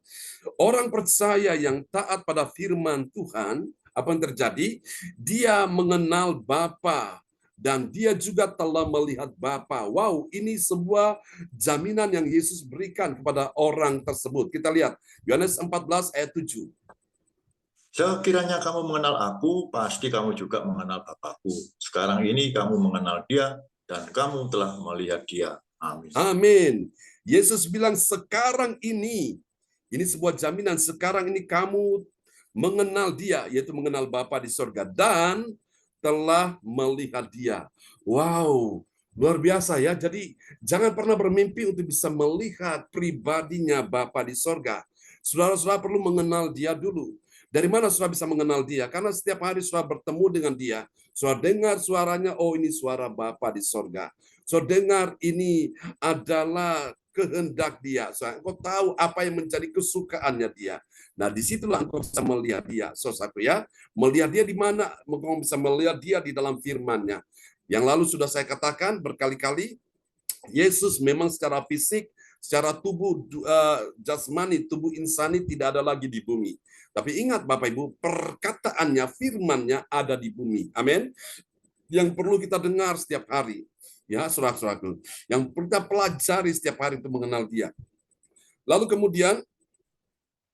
orang percaya yang taat pada firman Tuhan, apa yang terjadi? Dia mengenal Bapa dan dia juga telah melihat Bapa. Wow, ini sebuah jaminan yang Yesus berikan kepada orang tersebut. Kita lihat Yohanes 14 ayat 7. Sekiranya kamu mengenal aku, pasti kamu juga mengenal Bapakku. Sekarang ini kamu mengenal dia, dan kamu telah melihat dia. Amin. Amin. Yesus bilang sekarang ini sebuah jaminan, sekarang ini kamu mengenal dia, yaitu mengenal Bapa di sorga, dan telah melihat dia. Wow, luar biasa, ya. Jadi jangan pernah bermimpi untuk bisa melihat pribadinya Bapa di sorga. Saudara-saudara perlu mengenal dia dulu. Dari mana saudara bisa mengenal dia? Karena setiap hari saudara bertemu dengan dia. Saudara dengar suaranya, oh ini suara Bapa di sorga. Saudara dengar ini adalah kehendak dia. Saudara, engkau tahu apa yang menjadi kesukaannya dia. Nah, disitulah engkau bisa melihat dia. Saudaraku, ya. Melihat dia di mana? Engkau bisa melihat dia di dalam firman-Nya. Yang lalu sudah saya katakan berkali-kali, Yesus memang secara fisik, secara tubuh jasmani, tubuh insani tidak ada lagi di bumi. Tapi ingat Bapak Ibu, perkataannya, firman-Nya ada di bumi. Amin. Yang perlu kita dengar setiap hari. Ya, saudara-saudaraku. Yang perlu kita pelajari setiap hari untuk mengenal dia. Lalu kemudian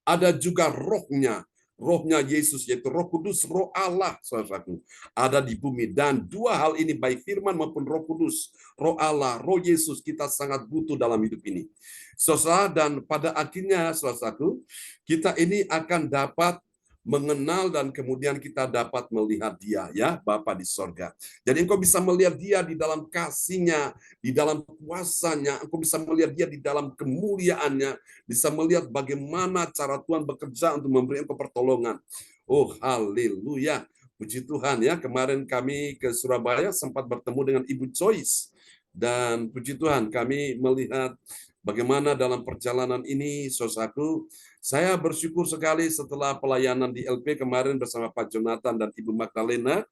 ada juga rohnya. Rohnya Yesus, yaitu Roh Kudus, Roh Allah, saudaraku, ada di bumi. Dan dua hal ini, baik firman maupun Roh Kudus, Roh Allah, Roh Yesus, kita sangat butuh dalam hidup ini. Saudara, dan pada akhirnya, saudaraku, kita ini akan dapat mengenal dan kemudian kita dapat melihat dia, ya, Bapa di sorga. Jadi engkau bisa melihat dia di dalam kasih-Nya, di dalam kuasa-Nya, engkau bisa melihat dia di dalam kemuliaan-Nya, bisa melihat bagaimana cara Tuhan bekerja untuk memberi engkau pertolongan. Oh, haleluya. Puji Tuhan, ya. Kemarin kami ke Surabaya sempat bertemu dengan Ibu Joyce. Dan puji Tuhan, kami melihat bagaimana dalam perjalanan ini, saudaraku, saya bersyukur sekali setelah pelayanan di LP kemarin bersama Pak Jonathan dan Ibu Magdalena,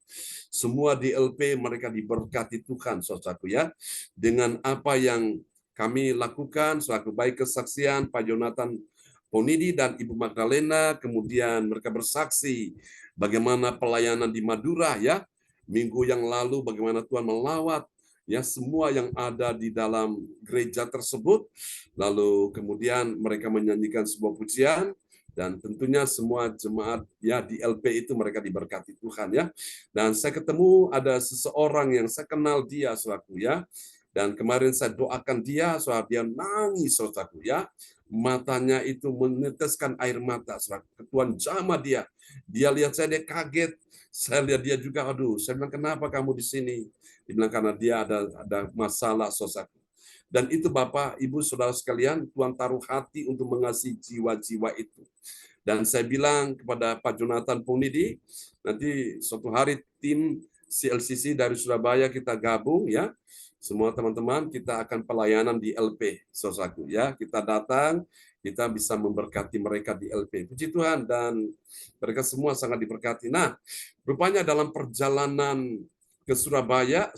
semua di LP mereka diberkati Tuhan, saudaraku, ya. Dengan apa yang kami lakukan, selaku baik kesaksian Pak Jonathan Ponidi dan Ibu Magdalena, kemudian mereka bersaksi bagaimana pelayanan di Madura, ya. Minggu yang lalu bagaimana Tuhan melawat, ya, semua yang ada di dalam gereja tersebut. Lalu kemudian mereka menyanyikan sebuah pujian, dan tentunya semua jemaat, ya, di LP itu mereka diberkati Tuhan, ya. Dan saya ketemu ada seseorang yang saya kenal dia, saudaraku, ya. Dan kemarin saya doakan dia, saudara, dia nangis, saudaraku, ya. Matanya itu meneteskan air mata, saudara. Tuhan jamah dia. Dia lihat saya, dia kaget. Saya lihat dia juga, aduh, saya bilang, kenapa kamu di sini? Dia bilang, karena dia ada masalah, saudaraku. Dan itu Bapak, Ibu, Saudara sekalian, Tuhan taruh hati untuk mengasihi jiwa-jiwa itu. Dan saya bilang kepada Pak Jonathan Ponidi, nanti suatu hari tim CLCC dari Surabaya kita gabung, ya. Semua teman-teman, kita akan pelayanan di LP, saudaraku, ya. Kita datang, kita bisa memberkati mereka di LP. Puji Tuhan, dan mereka semua sangat diberkati. Nah, rupanya dalam perjalanan ke Surabaya,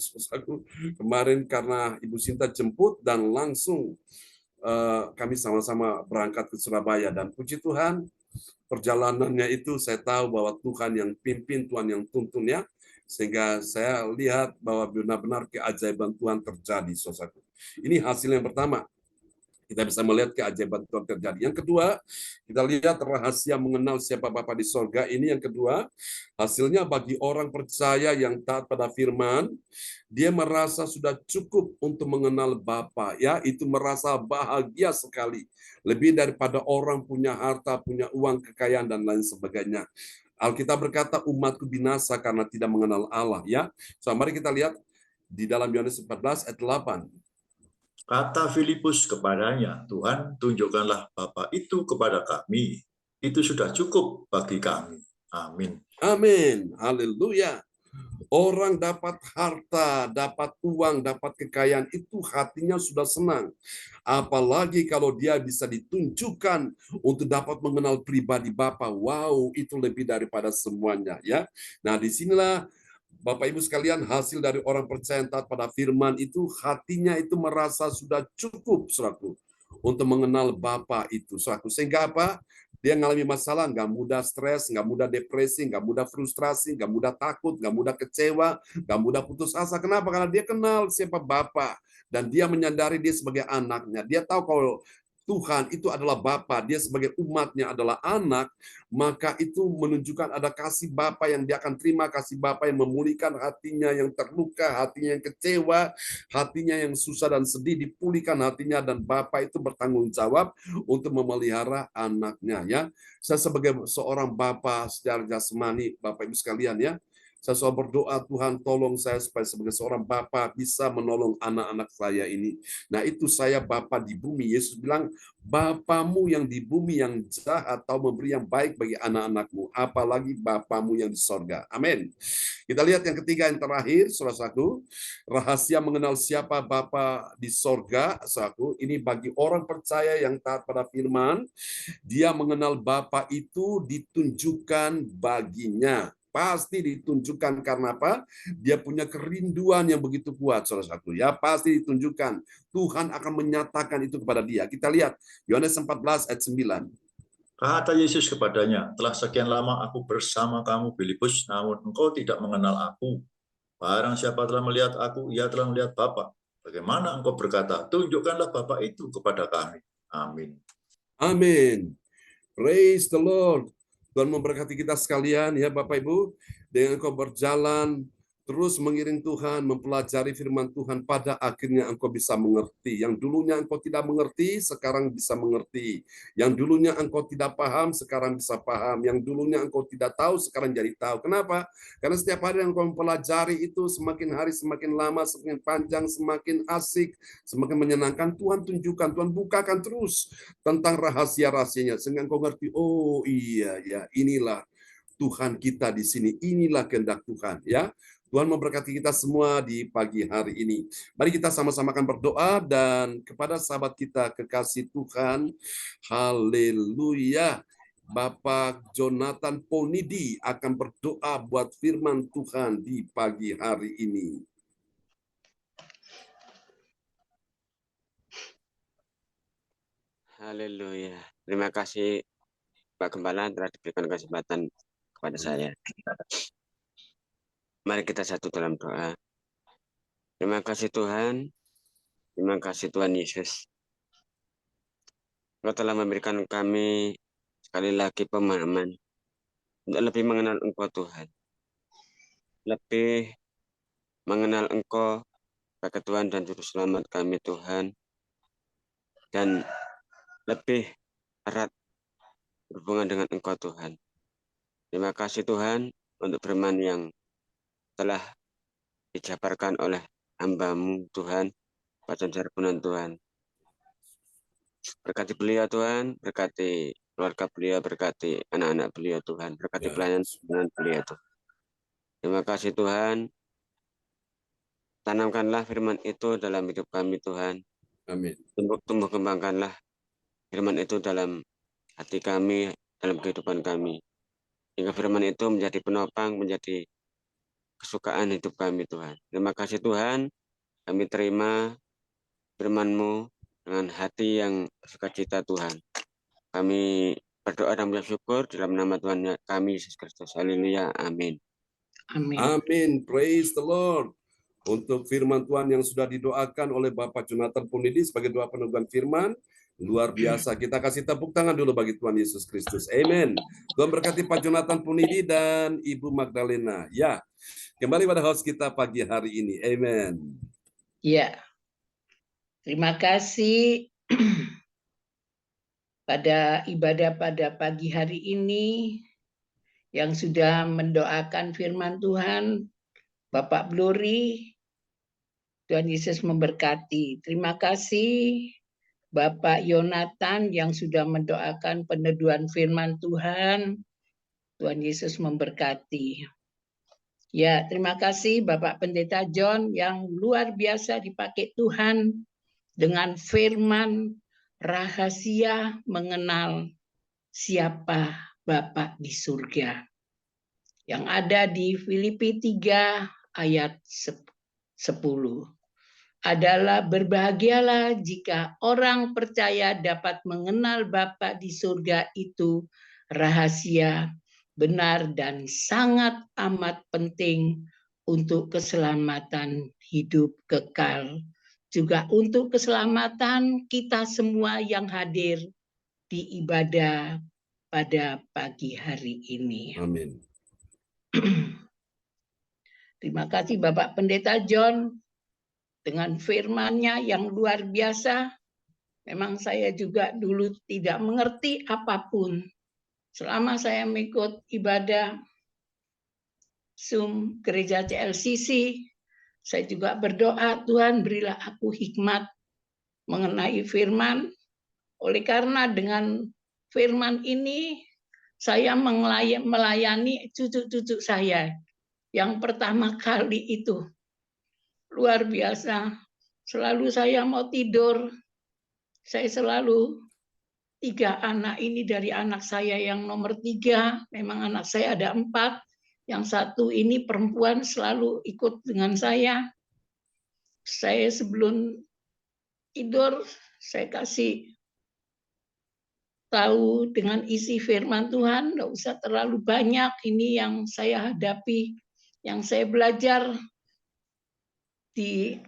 kemarin karena Ibu Sinta jemput dan langsung kami sama-sama berangkat ke Surabaya, dan puji Tuhan perjalanannya itu saya tahu bahwa Tuhan yang pimpin, Tuhan yang tuntun ya. Sehingga saya lihat bahwa benar-benar keajaiban Tuhan terjadi, saudaraku. Ini hasil yang pertama. Kita bisa melihat keajaiban Tuhan terjadi. Yang kedua, kita lihat rahasia mengenal siapa Bapa di sorga. Ini yang kedua, hasilnya bagi orang percaya yang taat pada firman, dia merasa sudah cukup untuk mengenal Bapa. Ya, itu merasa bahagia sekali. Lebih daripada orang punya harta, punya uang, kekayaan, dan lain sebagainya. Alkitab berkata, umatku binasa karena tidak mengenal Allah. Ya, so, mari kita lihat di dalam Yohanes 14 ayat 8. Kata Filipus kepadanya, Tuhan, tunjukkanlah Bapa itu kepada kami. Itu sudah cukup bagi kami. Amin. Amin. Haleluya. Orang dapat harta, dapat uang, dapat kekayaan, itu hatinya sudah senang. Apalagi kalau dia bisa ditunjukkan untuk dapat mengenal pribadi Bapa. Wow, itu lebih daripada semuanya, ya. Nah, disinilah Bapak Ibu sekalian, hasil dari orang percaya taat pada firman itu, hatinya itu merasa sudah cukup, saudaraku, untuk mengenal Bapa itu, saudaraku. Sehingga apa? Dia ngalami masalah, nggak mudah stres, nggak mudah depresi, nggak mudah frustrasi, nggak mudah takut, nggak mudah kecewa, nggak mudah putus asa. Kenapa? Karena dia kenal siapa Bapa, dan dia menyadari dia sebagai anaknya. Dia tahu kalau Tuhan itu adalah Bapa, dia sebagai umatnya adalah anak, maka itu menunjukkan ada kasih Bapa yang dia akan terima, kasih Bapa yang memulihkan hatinya yang terluka, hatinya yang kecewa, hatinya yang susah dan sedih, dipulihkan hatinya, dan Bapa itu bertanggung jawab untuk memelihara anaknya. Ya, saya sebagai seorang Bapa secara jasmani, Bapak Ibu sekalian ya, saya selalu berdoa, Tuhan tolong saya supaya sebagai seorang Bapa bisa menolong anak-anak saya ini. Nah, itu saya Bapa di bumi. Yesus bilang, Bapamu yang di bumi yang jahat atau memberi yang baik bagi anak-anakmu, apalagi Bapamu yang di sorga. Amin. Kita lihat yang ketiga, yang terakhir, saudaraku, rahasia mengenal siapa Bapa di sorga, saudaraku, ini bagi orang percaya yang taat pada firman, dia mengenal Bapa itu ditunjukkan baginya. Pasti ditunjukkan karena apa? Dia punya kerinduan yang begitu kuat, saudara-saudaraku. Ya, pasti ditunjukkan. Tuhan akan menyatakan itu kepada dia. Kita lihat Yohanes 14 ayat 9. Kata Yesus kepadanya, telah sekian lama aku bersama kamu, Filipus, namun engkau tidak mengenal aku. Barang siapa telah melihat aku, ia telah melihat Bapa. Bagaimana engkau berkata, tunjukkanlah Bapa itu kepada kami. Amin. Amin. Praise the Lord. Tuhan memberkati kita sekalian ya Bapak Ibu. Dengan engkau berjalan terus mengiring Tuhan, mempelajari firman Tuhan, pada akhirnya engkau bisa mengerti. Yang dulunya engkau tidak mengerti, sekarang bisa mengerti. Yang dulunya engkau tidak paham, sekarang bisa paham. Yang dulunya engkau tidak tahu, sekarang jadi tahu. Kenapa? Karena setiap hari yang engkau mempelajari itu, semakin hari semakin lama, semakin panjang, semakin asik, semakin menyenangkan. Tuhan tunjukkan, Tuhan bukakan terus tentang rahasia-rahasianya, sehingga engkau ngerti, oh iya, ya inilah Tuhan kita di sini, inilah kehendak Tuhan. Ya, Tuhan memberkati kita semua di pagi hari ini. Mari kita sama-sama akan berdoa, dan kepada sahabat kita kekasih Tuhan, haleluya, Bapak Jonathan Ponidi akan berdoa buat firman Tuhan di pagi hari ini. Haleluya. Terima kasih Pak Gembala telah diberikan kesempatan kepada saya. Mari kita satu dalam doa. Terima kasih Tuhan. Terima kasih Tuhan Yesus. Engkau telah memberikan kami sekali lagi pemahaman untuk lebih mengenal Engkau Tuhan. Lebih mengenal Engkau sebagai Tuhan dan Juru Selamat kami Tuhan. Dan lebih erat berhubungan dengan Engkau Tuhan. Terima kasih Tuhan untuk firman yang telah dijabarkan oleh hamba-Mu Tuhan, Pak Sarbunan Tuhan. Berkati beliau Tuhan, berkati keluarga beliau, berkati anak-anak beliau Tuhan, berkati pelayanan beliau Tuhan. Terima kasih Tuhan. Tanamkanlah firman itu dalam hidup kami Tuhan. Amin. Tumbuh kembangkanlah firman itu dalam hati kami, dalam kehidupan kami. Hingga firman itu menjadi penopang, menjadi kesukaan hidup kami Tuhan. Terima kasih Tuhan, kami terima firman-Mu dengan hati yang sukacita Tuhan. Kami berdoa dan bersyukur dalam nama Tuhan kami Yesus Kristus. Haleluya. Amin. Amin. Amin. Praise the Lord. Untuk firman Tuhan yang sudah didoakan oleh Bapak Jonathan Punidi sebagai doa peneguhan firman, luar biasa. Kita kasih tepuk tangan dulu bagi Tuhan Yesus Kristus. Amin. Tuhan berkati Pak Jonathan Punidi dan Ibu Magdalena. Ya, kembali pada host kita pagi hari ini. Amin. Ya, terima kasih pada ibadah pada pagi hari ini yang sudah mendoakan firman Tuhan, Bapak Glory. Tuhan Yesus memberkati. Terima kasih Bapak Yonatan yang sudah mendoakan peneduhan firman Tuhan. Tuhan Yesus memberkati. Ya, terima kasih Bapak Pendeta John yang luar biasa dipakai Tuhan dengan firman rahasia mengenal siapa Bapa di surga. Yang ada di Filipi 3 ayat 10. Adalah berbahagialah jika orang percaya dapat mengenal Bapa di surga itu rahasia benar dan sangat amat penting untuk keselamatan hidup kekal. Juga untuk keselamatan kita semua yang hadir di ibadah pada pagi hari ini. Amin. Terima kasih Bapak Pendeta John dengan firman-Nya yang luar biasa. Memang saya juga dulu tidak mengerti apapun. Selama saya mengikut ibadah Zoom Gereja CLCC, saya juga berdoa, Tuhan berilah aku hikmat mengenai firman. Oleh karena dengan firman ini, saya melayani cucu-cucu saya. Yang pertama kali itu, luar biasa. Selalu saya mau tidur, saya selalu 3 anak ini dari anak saya yang nomor 3, memang anak saya ada 4, yang 1 ini perempuan selalu ikut dengan saya. Saya sebelum tidur, saya kasih tahu dengan isi firman Tuhan, nggak usah terlalu banyak, ini yang saya hadapi, yang saya belajar di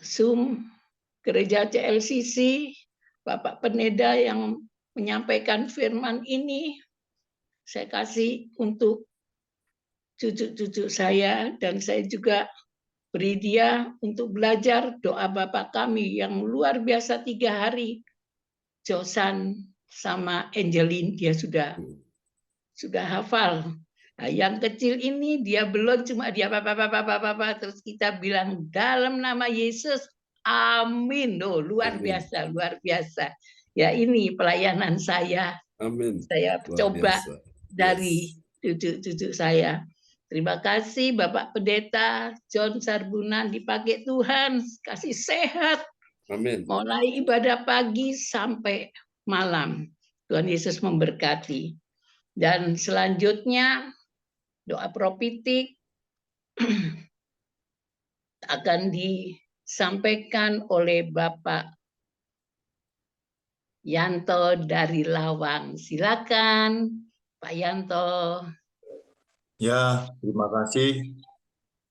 Zoom Gereja CLCC, Bapak Pendeta yang menyampaikan firman ini, saya kasih untuk cucu-cucu saya, dan saya juga beri dia untuk belajar doa Bapa kami yang luar biasa 3 hari. Josan sama Angeline dia sudah hafal. Nah, yang kecil ini dia belum, cuma dia apa terus kita bilang dalam nama Yesus, amin. Oh, luar biasa, luar biasa. Ya ini pelayanan saya. Amin. Saya Luar coba biasa. dari cucu-cucu saya. Terima kasih Bapak Pendeta John Sarbunan, dipakai Tuhan, kasih sehat. Amin. Mulai ibadah pagi sampai malam. Tuhan Yesus memberkati. Dan selanjutnya doa propitik akan disampaikan oleh Bapak Yanto dari Lawang. Silakan Pak Yanto. Ya, terima kasih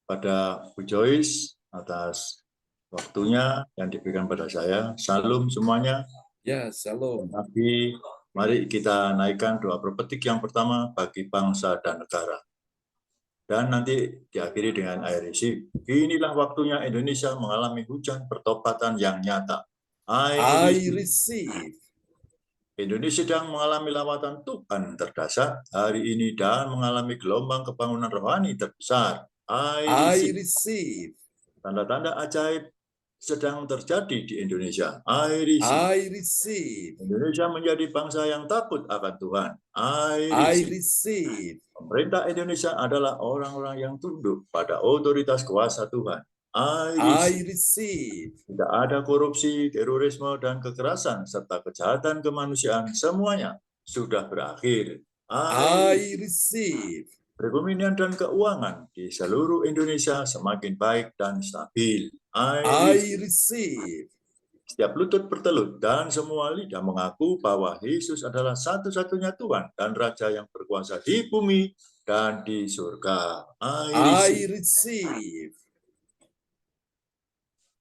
pada Bu Joyce atas waktunya yang diberikan pada saya. Salam semuanya. Ya, salam. Tapi mari kita naikkan doa prophetik yang pertama bagi bangsa dan negara. Dan nanti diakhiri dengan air isi. Inilah waktunya Indonesia mengalami hujan pertobatan yang nyata. I receive. Indonesia sedang mengalami lawatan Tuhan terdasar hari ini dan mengalami gelombang kebangunan rohani terbesar. I receive. Tanda-tanda ajaib sedang terjadi di Indonesia. I receive. Indonesia menjadi bangsa yang takut akan Tuhan. I receive. Pemerintah Indonesia adalah orang-orang yang tunduk pada otoritas kuasa Tuhan. I receive. Tidak ada korupsi, terorisme, dan kekerasan, serta kejahatan kemanusiaan, semuanya sudah berakhir. I receive. Perekonomian dan keuangan di seluruh Indonesia semakin baik dan stabil. I receive. Setiap lutut bertelut dan semua lidah mengaku bahwa Yesus adalah satu-satunya Tuhan dan Raja yang berkuasa di bumi dan di surga. I receive.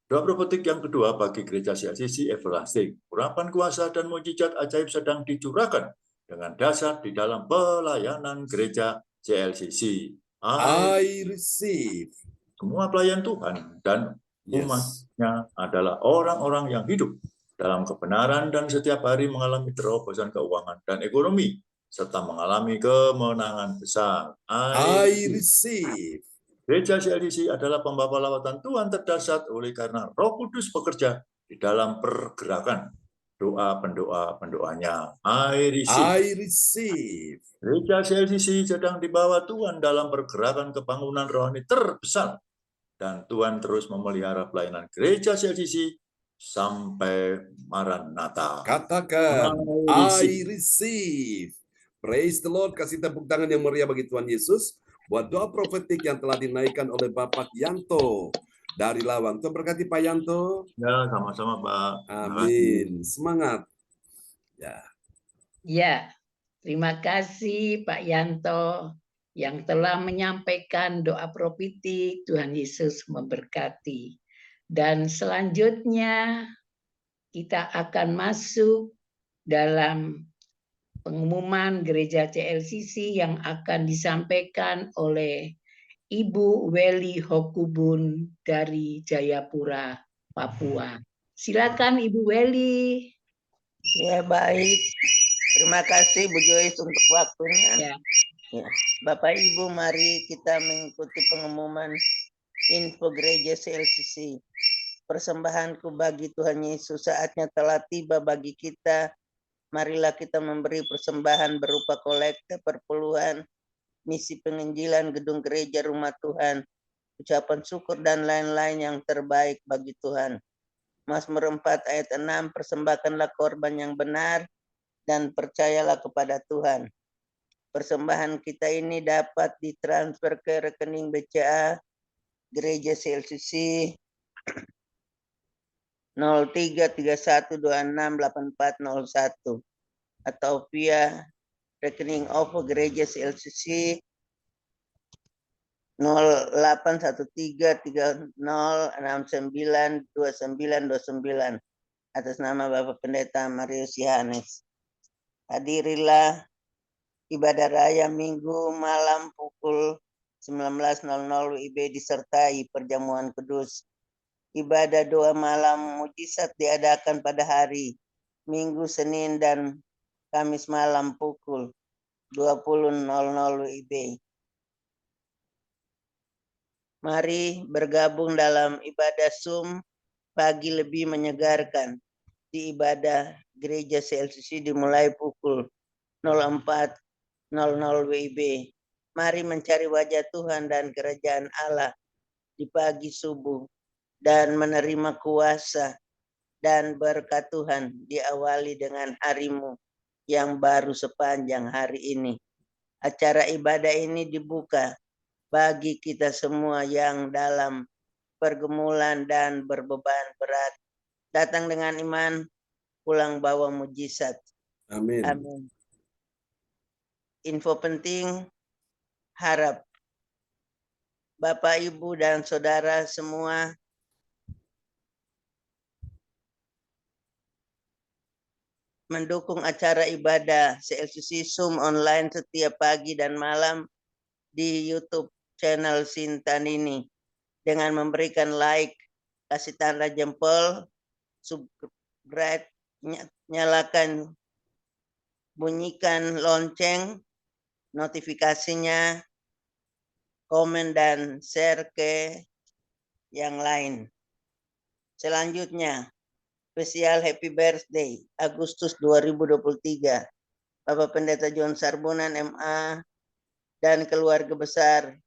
Doa profetik yang kedua bagi gereja CLCC Everlasting. Urapan kuasa dan mujizat ajaib sedang dicurahkan dengan dasar di dalam pelayanan gereja CLCC. I receive. Semua pelayan Tuhan dan Yes. umatnya adalah orang-orang yang hidup dalam kebenaran dan setiap hari mengalami terobosan keuangan dan ekonomi serta mengalami kemenangan besar. I receive. Gereja CLCC adalah pembawa lawatan Tuhan terdahsyat oleh karena Roh Kudus bekerja di dalam pergerakan pendoanya. I receive. Gereja CLCC sedang dibawa Tuhan dalam pergerakan kebangunan rohani terbesar dan Tuhan terus memelihara pelayanan gereja CLCC sampai Maranatha. Katakan, I receive. Praise the Lord. Kasih tepuk tangan yang meriah bagi Tuhan Yesus. Buat doa profetik yang telah dinaikkan oleh Bapak Yanto dari Lawang. Tuhan berkati Pak Yanto. Ya, sama-sama Pak. Amin. Semangat. Ya, terima kasih Pak Yanto yang telah menyampaikan doa profetik. Tuhan Yesus memberkati. Dan selanjutnya kita akan masuk dalam pengumuman gereja CLCC yang akan disampaikan oleh Ibu Weli Hokubun dari Jayapura, Papua. Silakan Ibu Weli. Ya, baik. Terima kasih Bu Joyce untuk waktunya. Ya. Ya. Bapak Ibu, mari kita mengikuti pengumuman info gereja CLCC. Persembahanku bagi Tuhan Yesus, saatnya telah tiba bagi kita. Marilah kita memberi persembahan berupa kolekte perpuluhan, misi penginjilan, gedung gereja, rumah Tuhan, ucapan syukur dan lain-lain yang terbaik bagi Tuhan. Mazmur 4 ayat 6, persembahkanlah korban yang benar dan percayalah kepada Tuhan. Persembahan kita ini dapat ditransfer ke rekening BCA Gereja CLCC 0331268401 atau via rekening OVO Gereja CLCC 081330692929 atas nama Bapak Pendeta Marius Yohanes. Hadirilah ibadah raya Minggu malam pukul 19.00 WIB disertai perjamuan kudus. Ibadah doa malam mujizat diadakan pada hari Minggu, Senin, dan Kamis malam pukul 20.00 WIB. Mari bergabung dalam ibadah Zoom pagi lebih menyegarkan. Di ibadah gereja CLCC dimulai pukul 04.00 WIB. Mari mencari wajah Tuhan dan kerajaan Allah di pagi subuh dan menerima kuasa dan berkat Tuhan diawali dengan harimu yang baru sepanjang hari ini. Acara ibadah ini dibuka bagi kita semua yang dalam pergumulan dan berbeban berat. Datang dengan iman, pulang bawa mujizat. Amin. Amin. Info penting, harap Bapak, Ibu, dan Saudara semua mendukung acara ibadah CLCC Zoom online setiap pagi dan malam di YouTube channel Sintan ini dengan memberikan like, kasih tanda jempol, subscribe, nyalakan, bunyikan lonceng, notifikasinya, komen dan share ke yang lain. Selanjutnya, spesial Happy Birthday Agustus 2023. Bapak Pendeta John Sarbunan MA dan keluarga besar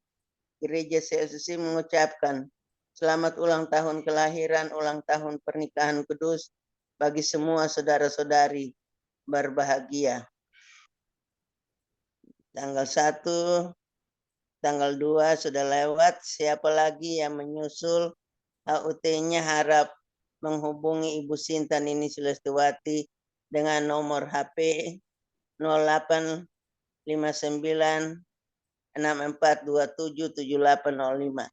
Gereja CLCC mengucapkan selamat ulang tahun kelahiran, ulang tahun pernikahan kudus bagi semua saudara-saudari berbahagia. Tanggal 1, tanggal 2 sudah lewat. Siapa lagi yang menyusul HUT-nya harap menghubungi Ibu Sinta Nini Sulestiwati dengan nomor HP 0859 64277805.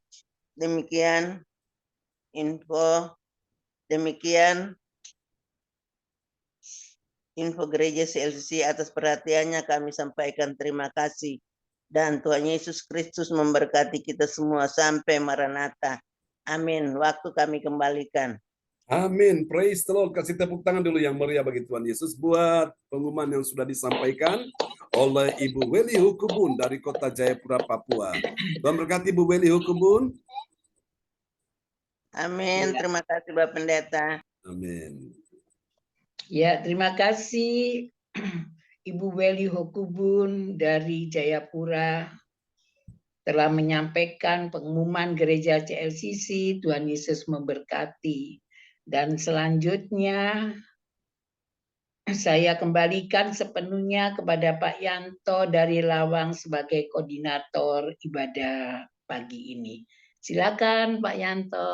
Demikian info Gereja CLCC. Atas perhatiannya kami sampaikan terima kasih. Dan Tuhan Yesus Kristus memberkati kita semua sampai Maranatha. Amin. Waktu kami kembalikan. Amin. Praise the Lord. Kasih tepuk tangan dulu yang meriah bagi Tuhan Yesus buat pengumuman yang sudah disampaikan oleh Ibu Weli Hukubun dari Kota Jayapura, Papua. Tuhan berkati Ibu Weli Hukubun. Amin. Terima kasih Bapak Pendeta. Amin. Ya, terima kasih Ibu Weli Hukubun dari Jayapura telah menyampaikan pengumuman gereja CLCC. Tuhan Yesus memberkati. Dan selanjutnya saya kembalikan sepenuhnya kepada Pak Yanto dari Lawang sebagai koordinator ibadah pagi ini. Silakan Pak Yanto.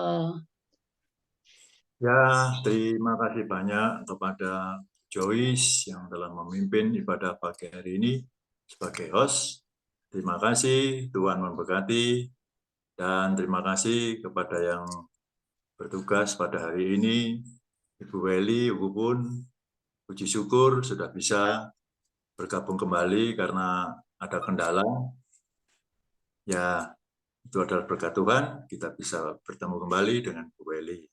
Ya, terima kasih banyak kepada Joyce yang telah memimpin ibadah pagi hari ini sebagai host. Terima kasih, Tuhan memberkati. Dan terima kasih kepada yang bertugas pada hari ini, Ibu Weli, Ibu Pun, puji syukur sudah bisa bergabung kembali karena ada kendala. Ya, itu adalah berkat Tuhan, kita bisa bertemu kembali dengan Bu Weli.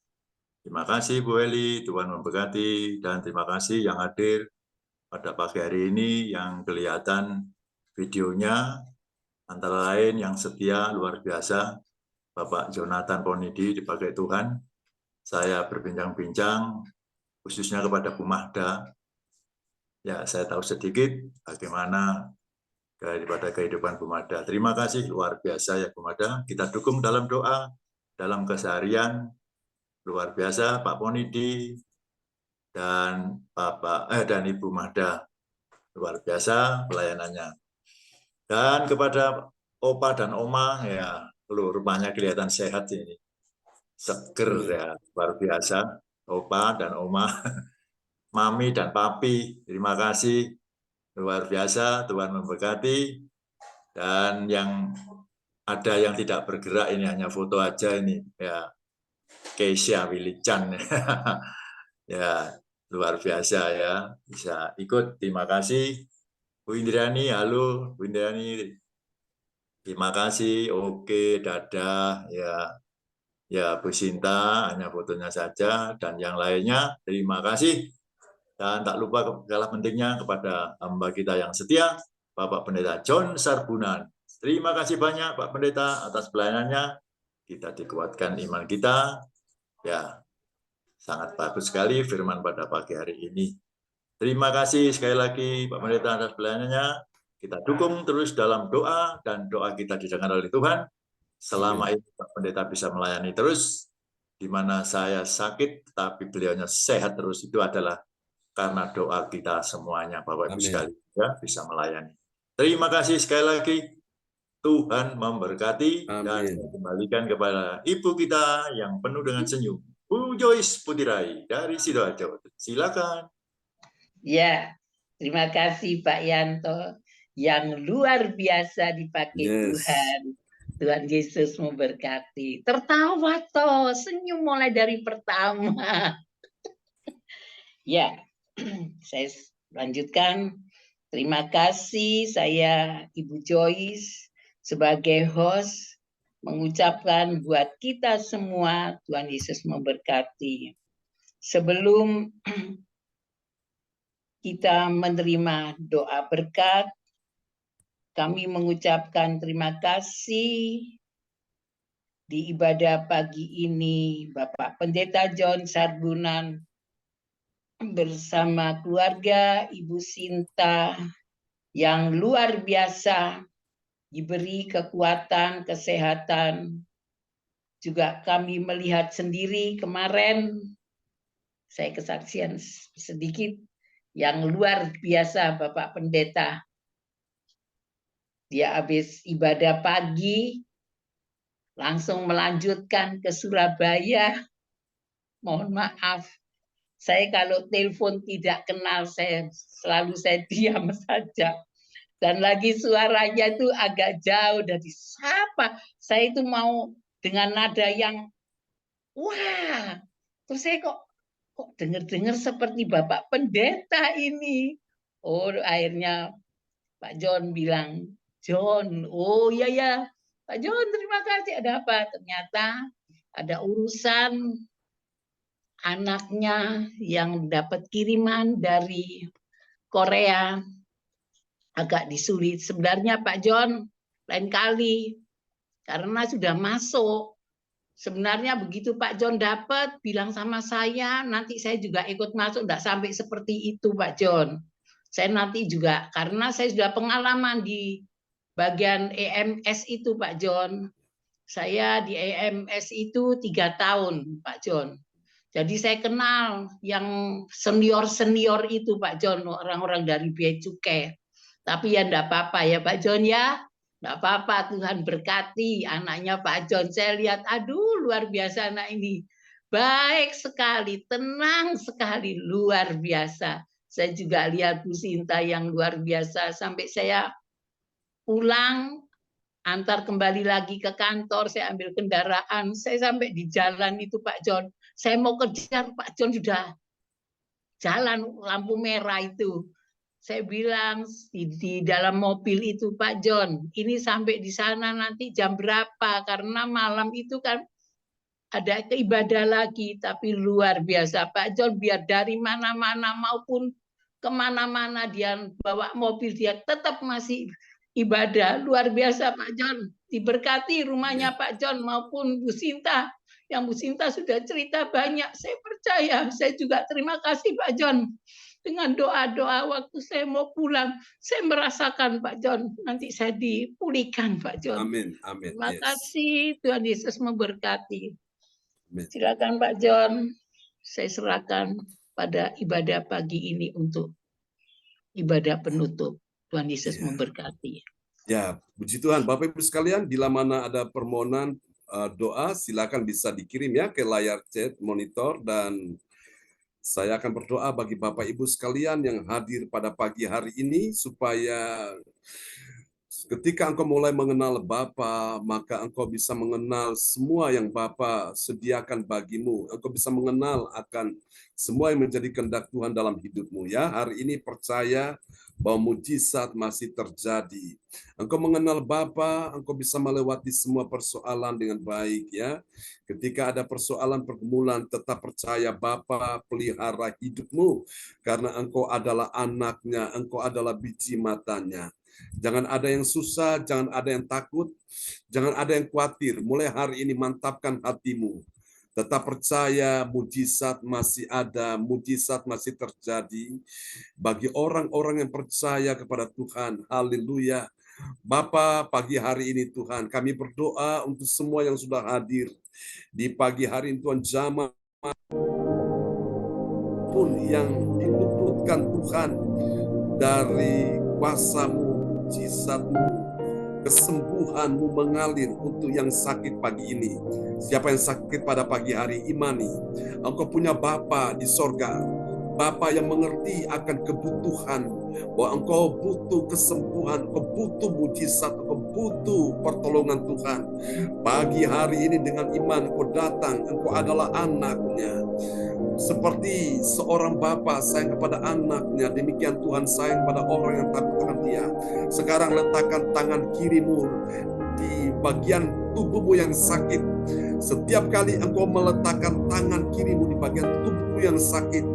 Terima kasih Bu Weli, Tuhan memberkati, dan terima kasih yang hadir pada pagi hari ini yang kelihatan videonya, antara lain yang setia luar biasa, Bapak Jonathan Ponidi dipakai Tuhan. Saya berbincang-bincang khususnya kepada Bu Mahda. Ya, saya tahu sedikit bagaimana daripada kehidupan Bu Mahda. Terima kasih luar biasa ya Bu Mahda. Kita dukung dalam doa, dalam keseharian. Luar biasa Pak Ponidi dan dan Ibu Mahda, luar biasa pelayanannya. Dan kepada Opa dan Oma, ya rupanya kelihatan sehat ini, seger ya, luar biasa Opa dan Oma, Mami dan Papi, terima kasih, luar biasa, Tuhan memberkati. Dan yang ada yang tidak bergerak ini hanya foto aja ini, ya. Keisha Willy Chan. Ya, luar biasa ya, bisa ikut. Terima kasih. Bu Indrani, halo Bu Indrani. Terima kasih. Oke, dadah ya. Ya, Bu Sinta, hanya fotonya saja, dan yang lainnya terima kasih. Dan tak lupa kalah pentingnya kepada hamba kita yang setia, Bapak Pendeta John Sarbunan. Terima kasih banyak Pak Pendeta atas pelayanannya. Kita dikuatkan iman kita. Ya, sangat bagus sekali firman pada pagi hari ini. Terima kasih sekali lagi Pak Pendeta atas pelayanannya. Kita dukung terus dalam doa, dan doa kita didengar oleh Tuhan. Selama ini Pak Pendeta bisa melayani terus, di mana saya sakit, tapi beliaunya sehat terus, itu adalah karena doa kita semuanya, Bapak Ibu sekalian, ya, bisa melayani. Terima kasih sekali lagi. Tuhan memberkati. Amin. Dan saya kembalikan kepada Ibu kita yang penuh dengan senyum, Bu Joyce Putirai dari Sidoarjo. Silakan. Ya, terima kasih Pak Yanto yang luar biasa dipakai Tuhan. Tuhan Yesus memberkati. Tertawa toh, senyum mulai dari pertama. Ya, saya lanjutkan. Terima kasih, saya Ibu Joyce sebagai host mengucapkan buat kita semua Tuhan Yesus memberkati. Sebelum kita menerima doa berkat, kami mengucapkan terima kasih di ibadah pagi ini Bapak Pendeta John Sarbunan bersama keluarga Ibu Sinta yang luar biasa diberi kekuatan, kesehatan. Juga kami melihat sendiri kemarin, saya kesaksian sedikit, yang luar biasa Bapak Pendeta. Dia habis ibadah pagi, langsung melanjutkan ke Surabaya, mohon maaf. Saya kalau telepon tidak kenal, saya diam saja. Dan lagi suaranya itu agak jauh dari siapa. Saya itu mau dengan nada yang wah. Terus saya kok dengar-dengar seperti Bapak Pendeta ini. Oh, akhirnya Pak John bilang, John, oh iya ya, Pak John terima kasih. Ada apa? Ternyata ada urusan anaknya yang dapat kiriman dari Korea agak disulit. Sebenarnya Pak John lain kali karena sudah masuk. Sebenarnya begitu Pak John dapat bilang sama saya, nanti saya juga ikut masuk. Enggak sampai seperti itu Pak John. Saya nanti juga karena saya sudah pengalaman di bagian EMS itu Pak John. Saya di EMS itu 3 tahun Pak John. Jadi saya kenal yang senior-senior itu Pak John, orang-orang dari Bea Cukai. Tapi ya enggak apa-apa ya Pak John ya. Enggak apa-apa, Tuhan berkati anaknya Pak John. Saya lihat, aduh luar biasa anak ini. Baik sekali, tenang sekali, luar biasa. Saya juga lihat Bu Sinta yang luar biasa. Sampai saya pulang, antar kembali lagi ke kantor, saya ambil kendaraan. Saya sampai di jalan itu Pak John. Saya mau kejar, Pak John sudah jalan lampu merah itu. Saya bilang di dalam mobil itu, Pak John, ini sampai di sana nanti jam berapa? Karena malam itu kan ada ibadah lagi, tapi luar biasa. Pak John biar dari mana-mana maupun kemana-mana dia bawa mobil, dia tetap masih ibadah. Luar biasa Pak John. Diberkati rumahnya Pak John maupun Bu Sinta. Yang Bu Sinta sudah cerita banyak, saya percaya. Saya juga terima kasih Pak John. Dengan doa-doa waktu saya mau pulang, saya merasakan Pak John, nanti saya dipulihkan Pak John. Amin, amin. Terima Yes. kasih, Tuhan Yesus memberkati. Amin. Silakan Pak John, saya serahkan pada ibadah pagi ini untuk ibadah penutup. Tuhan Yesus memberkati. Ya, puji Tuhan. Bapak Ibu sekalian, bila mana ada permohonan doa, silakan bisa dikirim ya ke layar chat monitor, dan saya akan berdoa bagi Bapak Ibu sekalian yang hadir pada pagi hari ini, supaya ketika engkau mulai mengenal Bapa, maka engkau bisa mengenal semua yang Bapa sediakan bagimu. Engkau bisa mengenal akan semua yang menjadi kehendak Tuhan dalam hidupmu. Ya, hari ini percaya bahwa mujizat masih terjadi. Engkau mengenal Bapa, engkau bisa melewati semua persoalan dengan baik. Ya, ketika ada persoalan pergumulan, tetap percaya Bapa pelihara hidupmu, karena engkau adalah anaknya, engkau adalah biji matanya. Jangan ada yang susah, jangan ada yang takut, jangan ada yang khawatir. Mulai hari ini mantapkan hatimu. Tetap percaya mujizat masih ada, mujizat masih terjadi bagi orang-orang yang percaya kepada Tuhan. Haleluya. Bapa, pagi hari ini Tuhan, kami berdoa untuk semua yang sudah hadir di pagi hari ini Tuhan, jamaah pun yang diluputkan Tuhan dari kuasa-Mu, mujizat-Mu, kesembuhan-Mu mengalir untuk yang sakit pagi ini. Siapa yang sakit pada pagi hari, imani engkau punya Bapa di sorga, Bapa yang mengerti akan kebutuhan, bahwa engkau butuh kesembuhan, engkau butuh mujizat, engkau butuh pertolongan Tuhan. Pagi hari ini dengan iman engkau datang, engkau adalah anaknya. Seperti seorang bapa sayang kepada anaknya, demikian Tuhan sayang pada orang yang takut akan Dia. Sekarang letakkan tangan kirimu di bagian tubuhmu yang sakit. Setiap kali engkau meletakkan tangan kirimu di bagian tubuhmu yang sakit,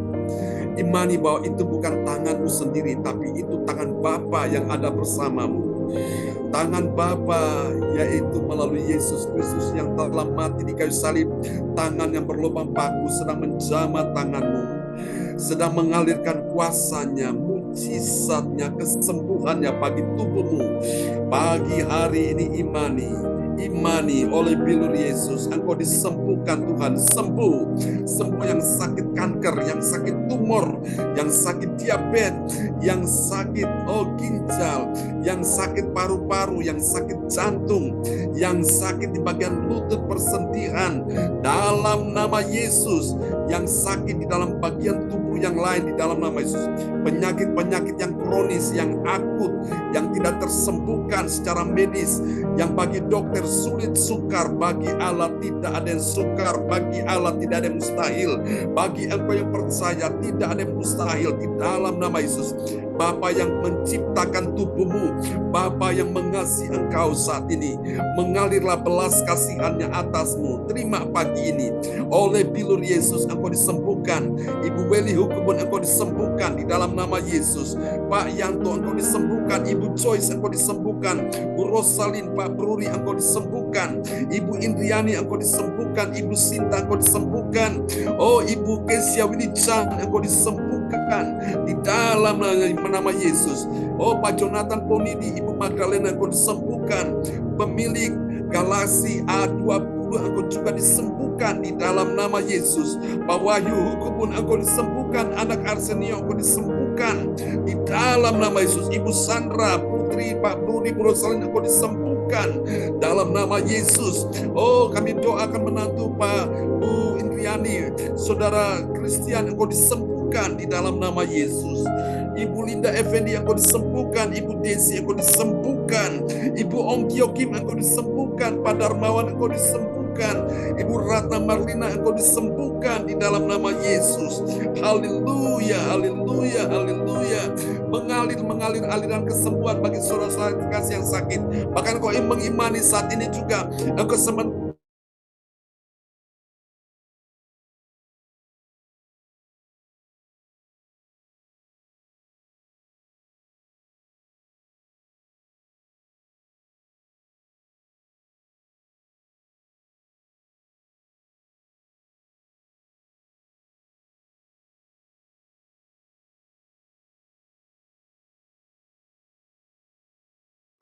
imani bahwa itu bukan tanganmu sendiri, tapi itu tangan Bapa yang ada bersamamu. Tangan Bapa, yaitu melalui Yesus Kristus yang telah mati di kayu salib. Tangan yang berlubang paku sedang menjamah tanganmu, sedang mengalirkan kuasanya, mujizatnya, kesembuhannya bagi tubuhmu. Pagi hari ini imani, imani oleh bilur Yesus, Engkau disembuhkan Tuhan, sembuh yang sakit kanker, yang sakit tumor, yang sakit diabetes, yang sakit ginjal, yang sakit paru-paru, yang sakit jantung, yang sakit di bagian lutut persendian, dalam nama Yesus, yang sakit di dalam bagian tubuh yang lain di dalam nama Yesus, penyakit-penyakit yang kronis, yang akut, yang tidak tersembuhkan secara medis, yang bagi dokter sulit sukar, bagi Allah tidak ada yang sukar, bagi Allah tidak ada yang mustahil, bagi engkau yang percaya tidak ada yang mustahil di dalam nama Yesus. Bapa yang menciptakan tubuhmu, Bapa yang mengasihi engkau saat ini, mengalirlah belas kasihannya atasmu. Terima pagi ini, oleh bilur Yesus engkau disembuhkan. Ibu Weli Hukubun engkau disembuhkan di dalam nama Yesus. Pak Yanto engkau disembuhkan, Ibu Joyce engkau disembuhkan, Bu Rosalin, Pak Bruri engkau disembuhkan, Ibu Indriani engkau disembuhkan, Ibu Sinta engkau disembuhkan, Ibu Kesia Wilican engkau disembuhkan di dalam nama Yesus. Pak Jonathan Ponidi, Ibu Magdalena engkau disembuhkan, pemilik Galaksi A20 engkau juga disembuhkan di dalam nama Yesus. Pak Wahyu Hukubun engkau disembuhkan, anak Arsenio engkau disembuhkan di dalam nama Yesus. Ibu Sandra Putri, Pak Bruni, Bu Rosalin engkau disembuhkan dalam nama Yesus. Kami doakan menantu Pak Bu Indriani, Saudara Christian engkau disembuhkan di dalam nama Yesus. Ibu Linda Effendi engkau disembuhkan, Ibu Desi engkau disembuhkan, Ibu Ongkyo Kim engkau disembuhkan, Pak Darmawan engkau disembuhkan, Ibu Ratna Marlina engkau disembuhkan di dalam nama Yesus. Haleluya, haleluya, haleluya. Mengalir aliran kesembuhan bagi saudara-saudara kasih yang sakit. Bahkan kau mengimani saat ini juga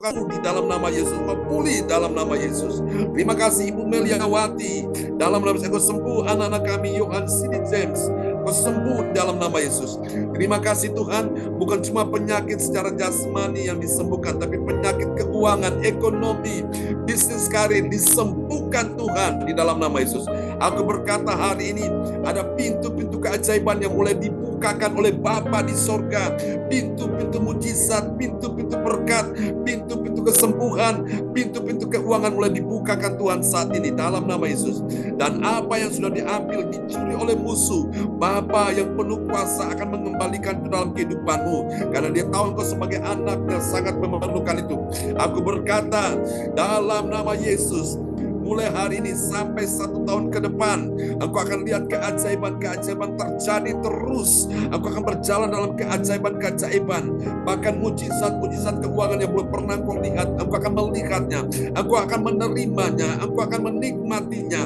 engkau di dalam nama Yesus, kau pulih dalam nama Yesus. Terima kasih Ibu Meliawati, dalam nama Yesus kau sembuh anak-anak kami, Yohan Sidi James, kau sembuh dalam nama Yesus. Terima kasih Tuhan, bukan cuma penyakit secara jasmani yang disembuhkan, tapi penyakit keuangan, ekonomi, bisnis karir disembuhkan Tuhan di dalam nama Yesus. Aku berkata hari ini ada pintu-pintu keajaiban yang mulai dibukakan oleh Bapa di sorga, pintu-pintu mujizat, pintu-pintu berkat, pintu-pintu kesembuhan, pintu-pintu keuangan mulai dibukakan Tuhan saat ini dalam nama Yesus. Dan apa yang sudah diambil, dicuri oleh musuh, Bapa yang penuh kuasa akan mengembalikan ke dalam kehidupanmu, karena Dia tahu engkau sebagai anak yang sangat memerlukan itu. Aku berkata dalam nama Yesus, mulai hari ini sampai 1 tahun ke depan, engkau akan lihat keajaiban-keajaiban terjadi terus. Engkau akan berjalan dalam keajaiban-keajaiban, bahkan mujizat-mujizat keuangan yang belum pernah engkau lihat, engkau akan melihatnya, engkau akan menerimanya, engkau akan menikmatinya.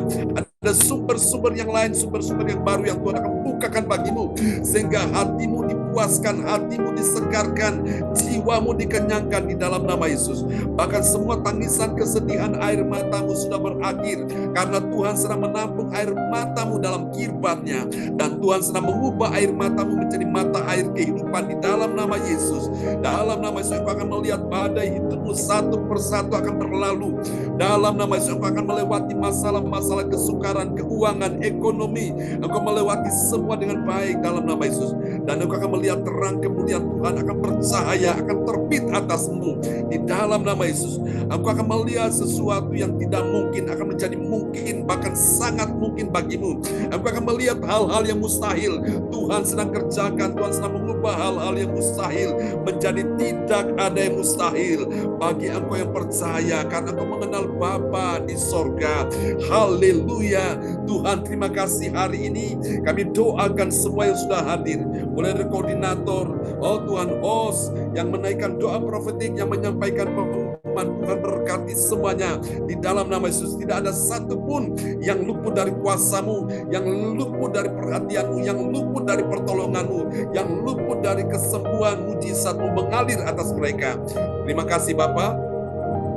Ada sumber-sumber yang lain, sumber-sumber yang baru yang Tuhan akan bukakan bagimu, sehingga hatimu dipuaskan, hatimu disegarkan, jiwamu dikenyangkan di dalam nama Yesus. Bahkan semua tangisan, kesedihan, air matamu sudah berakhir, karena Tuhan sedang menampung air matamu dalam kirbatnya, dan Tuhan sedang mengubah air matamu menjadi mata air kehidupan di dalam nama Yesus. Dalam nama Yesus engkau akan melihat badai hidupmu satu persatu akan berlalu. Dalam nama Yesus engkau akan melewati masalah-masalah kesukaran, keuangan, ekonomi. Engkau melewati semua dengan baik dalam nama Yesus. Dan engkau akan melihat terang kemuliaan Tuhan akan bercahaya, akan terbit atasmu di dalam nama Yesus. Engkau akan melihat sesuatu yang tidak mungkin akan menjadi mungkin, bahkan sangat mungkin bagimu. Engkau akan melihat hal-hal yang mustahil Tuhan sedang kerjakan. Tuhan sedang mengubah hal-hal yang mustahil menjadi tidak ada yang mustahil bagi engkau yang percaya, karena engkau mengenal Bapa di sorga. Haleluya. Tuhan, terima kasih hari ini kami doakan semua yang sudah hadir, mulai dari koordinator, Tuhan host yang menaikkan doa profetik, yang menyampaikan pengumuman. Tuhan berkati semuanya di dalam nama Yesus. Tidak ada satupun yang luput dari kuasa-Mu, yang luput dari perhatian-Mu, yang luput dari pertolongan-Mu, yang luput dari kesembuhan mujizat-Mu mengalir atas mereka. Terima kasih Bapa.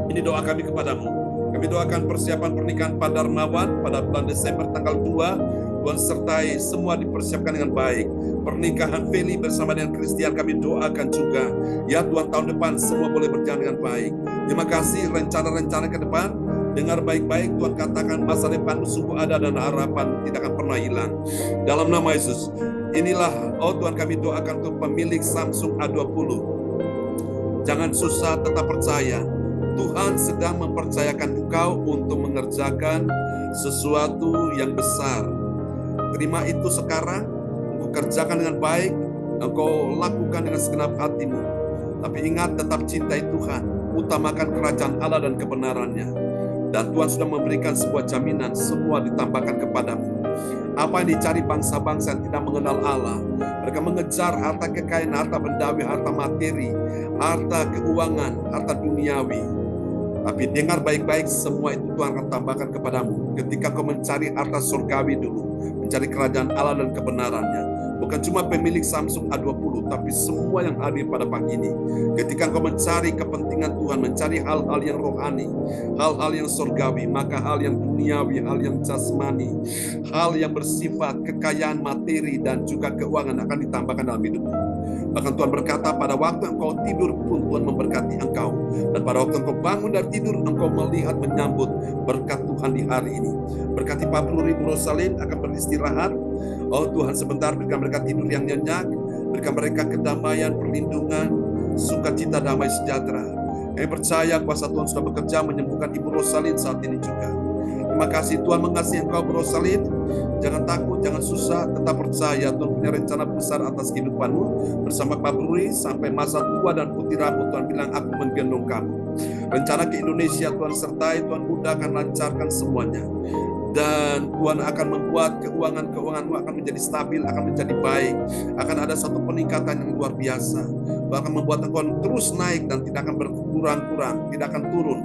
Ini doa kami kepadamu. Kami doakan persiapan pernikahan Pak Darmawan pada bulan Desember tanggal 2. Tuhan sertai semua dipersiapkan dengan baik. Pernikahan Feli bersama dengan Christian kami doakan juga. Ya Tuhan, tahun depan semua boleh berjalan dengan baik. Terima kasih rencana-rencana ke depan. Dengar baik-baik, Tuhan katakan masa depan sungguh ada dan harapan tidak akan pernah hilang. Dalam nama Yesus, inilah, oh Tuhan kami doakan untuk pemilik Samsung A20. Jangan susah, tetap percaya. Tuhan sedang mempercayakan engkau untuk mengerjakan sesuatu yang besar. Terima itu sekarang, engkau kerjakan dengan baik, engkau lakukan dengan segenap hatimu. Tapi ingat, tetap cintai Tuhan, utamakan kerajaan Allah dan kebenarannya. Dan Tuhan sudah memberikan sebuah jaminan, semua ditambahkan kepadamu. Apa yang dicari bangsa-bangsa yang tidak mengenal Allah, mereka mengejar harta kekayaan, harta bendawi, harta materi, harta keuangan, harta duniawi. Tapi dengar baik-baik, semua itu Tuhan akan tambahkan kepadamu. Ketika kau mencari harta surgawi dulu, mencari kerajaan Allah dan kebenarannya. Bukan cuma pemilik Samsung A20, tapi semua yang hadir pada pagi ini. Ketika engkau mencari kepentingan Tuhan, mencari hal-hal yang rohani, hal-hal yang surgawi, maka hal yang duniawi, hal yang jasmani, hal yang bersifat kekayaan materi dan juga keuangan akan ditambahkan dalam hidupmu. Bahkan Tuhan berkata, pada waktu engkau tidur pun Tuhan memberkati engkau. Dan pada waktu engkau bangun dari tidur, engkau melihat menyambut berkat Tuhan di hari ini. Berkati Pak Bruri Rosalin akan beristirahat. Oh Tuhan, sebentar berikan mereka tidur yang nyenyak, berikan mereka kedamaian, perlindungan, sukacita, damai sejahtera. Kami percaya kuasa Tuhan sudah bekerja menyembuhkan Ibu Rosalin saat ini juga. Terima kasih Tuhan, mengasihi engkau Bu Rosalin. Jangan takut, jangan susah, tetap percaya Tuhan punya rencana besar atas kehidupanmu. Bersama Pak Bruri sampai masa tua dan putih rambut, Tuhan bilang aku menggendong kamu. Rencana ke Indonesia Tuhan sertai, Tuhan mudahkan, lancarkan semuanya. Dan Tuhan akan membuat keuangan-keuanganmu akan menjadi stabil, akan menjadi baik. Akan ada satu peningkatan yang luar biasa. Bahkan membuat engkau terus naik dan tidak akan berkurang-kurang, tidak akan turun.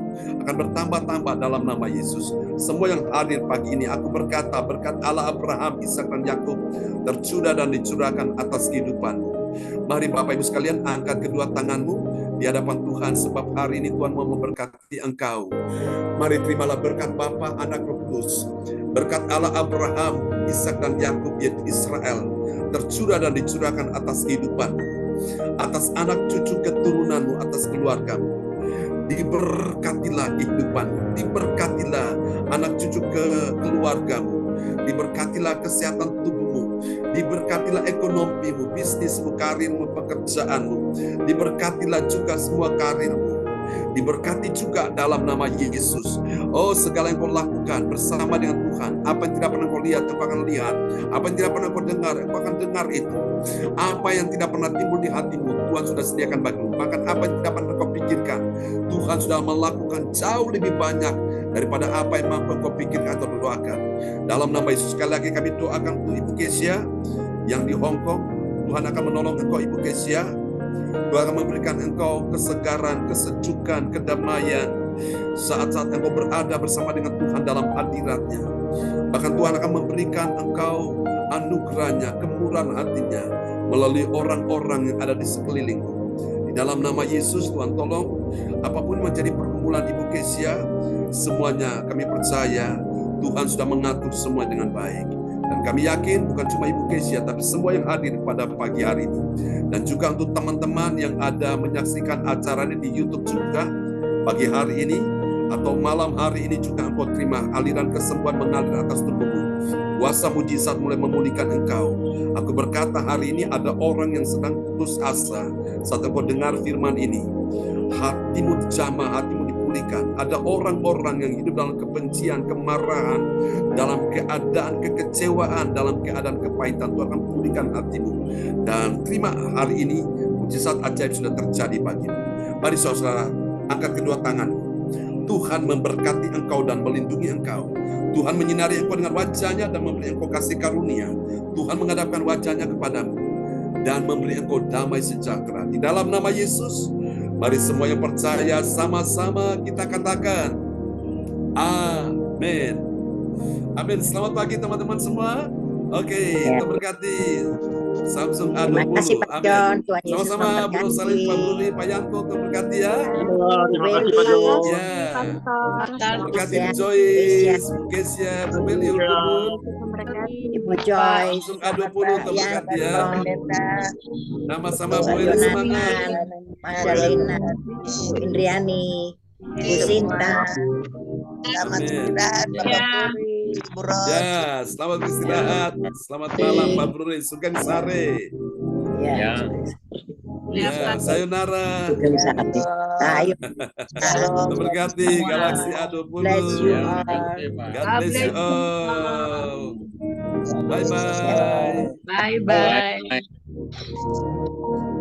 Akan bertambah-tambah dalam nama Yesus. Semua yang hadir pagi ini, aku berkata, berkat Allah Abraham, Ishak dan Yakub tercurah dan dicurahkan atas kehidupanmu. Mari Bapak Ibu sekalian, angkat kedua tanganmu di hadapan Tuhan, sebab hari ini Tuhan mau memberkati engkau. Mari terimalah berkat Bapa, Anak, Roh Kudus. Berkat Allah Abraham, Ishak dan Yakub yaitu Israel tercurah dan dicurahkan atas kehidupanmu, atas anak cucu keturunanmu, atas keluargamu. Diberkatilah kehidupanmu, diberkatilah anak cucu keluargamu, diberkatilah kesehatan tubuhmu, diberkatilah ekonomimu, bisnismu, karirmu, pekerjaanmu, diberkatilah juga semua karirmu. Diberkati juga dalam nama Yesus. Oh, segala yang kau lakukan bersama dengan Tuhan, apa yang tidak pernah kau lihat, kau akan lihat. Apa yang tidak pernah kau dengar, kau akan dengar itu. Apa yang tidak pernah timbul di hatimu, Tuhan sudah sediakan bagimu. Bahkan apa yang tidak pernah kau pikirkan, Tuhan sudah melakukan jauh lebih banyak daripada apa yang mampu kau pikirkan atau doakan. Dalam nama Yesus, sekali lagi kami doakan untuk Ibu Kesia yang di Hong Kong. Tuhan akan menolong engkau Ibu Kesia. Tuhan akan memberikan engkau kesegaran, kesejukan, kedamaian saat-saat engkau berada bersama dengan Tuhan dalam hadirat-Nya. Bahkan Tuhan akan memberikan engkau anugerah-Nya, kemurahan hati-Nya melalui orang-orang yang ada di sekelilingmu. Di dalam nama Yesus, Tuhan tolong apapun menjadi pergumulan Ibu Kesia, semuanya kami percaya Tuhan sudah mengatur semua dengan baik. Dan kami yakin bukan cuma Ibu Kesia, tapi semua yang hadir pada pagi hari ini. Dan juga untuk teman-teman yang ada menyaksikan acara ini di YouTube juga, pagi hari ini atau malam hari ini juga engkau terima aliran kesembuhan mengalir atas tubuhmu. Kuasa mujizat mulai memulihkan engkau. Aku berkata hari ini ada orang yang sedang putus asa saat engkau dengar firman ini. Hatimu dijamah, hatimu dipulihkan. Ada orang-orang yang hidup dalam kebencian, kemarahan, dalam keadaan kekecewaan, dalam keadaan kepahitan. Tuhan akan pulihkan hatimu. Dan terima hari ini mujizat ajaib sudah terjadi bagimu. Mari saudara, angkat kedua tanganmu. Tuhan memberkati engkau dan melindungi engkau. Tuhan menyinari engkau dengan wajah-Nya dan memberi engkau kasih karunia. Tuhan menghadapkan wajah-Nya kepadamu dan memberi engkau damai sejahtera. Di dalam nama Yesus, mari semua yang percaya sama-sama kita katakan amin. Amin. Selamat pagi teman-teman semua. Oke, Ya. terberkati. Samsung Terima A20. kasih Pak Amin. John. Tuhan Yesus Sama-sama Bro Salim, Pak memberkati. Bruni, Pak Yanto, terberkati ya. Halo, Terima kasih Pak Beli. John. Ya. Terberkati Bu Kesia, Joyce, Bu Kesia, Bu Meli, Bu Ya. Bun. Ibu Joyce, Samsung A20 terberkati ya. Pak Pendeta, Sama-sama Bu Pak Eli Yonan, semangat. Madalena, Bu Indriani, Bu Sinta. selamat Amin. istirahat, Bapak Puri, Bu Ros. Ya, selamat beristirahat. Selamat malam Pak Bruni, Sugeng Sare. Ya, Ya. Ya, sayonara. Sugeng Sari. Ayo. Terberkati Galaxy A20. Bless you Ya, all. terima kasih, Pak. God bless you all. Bye bye. Bye bye. Bye.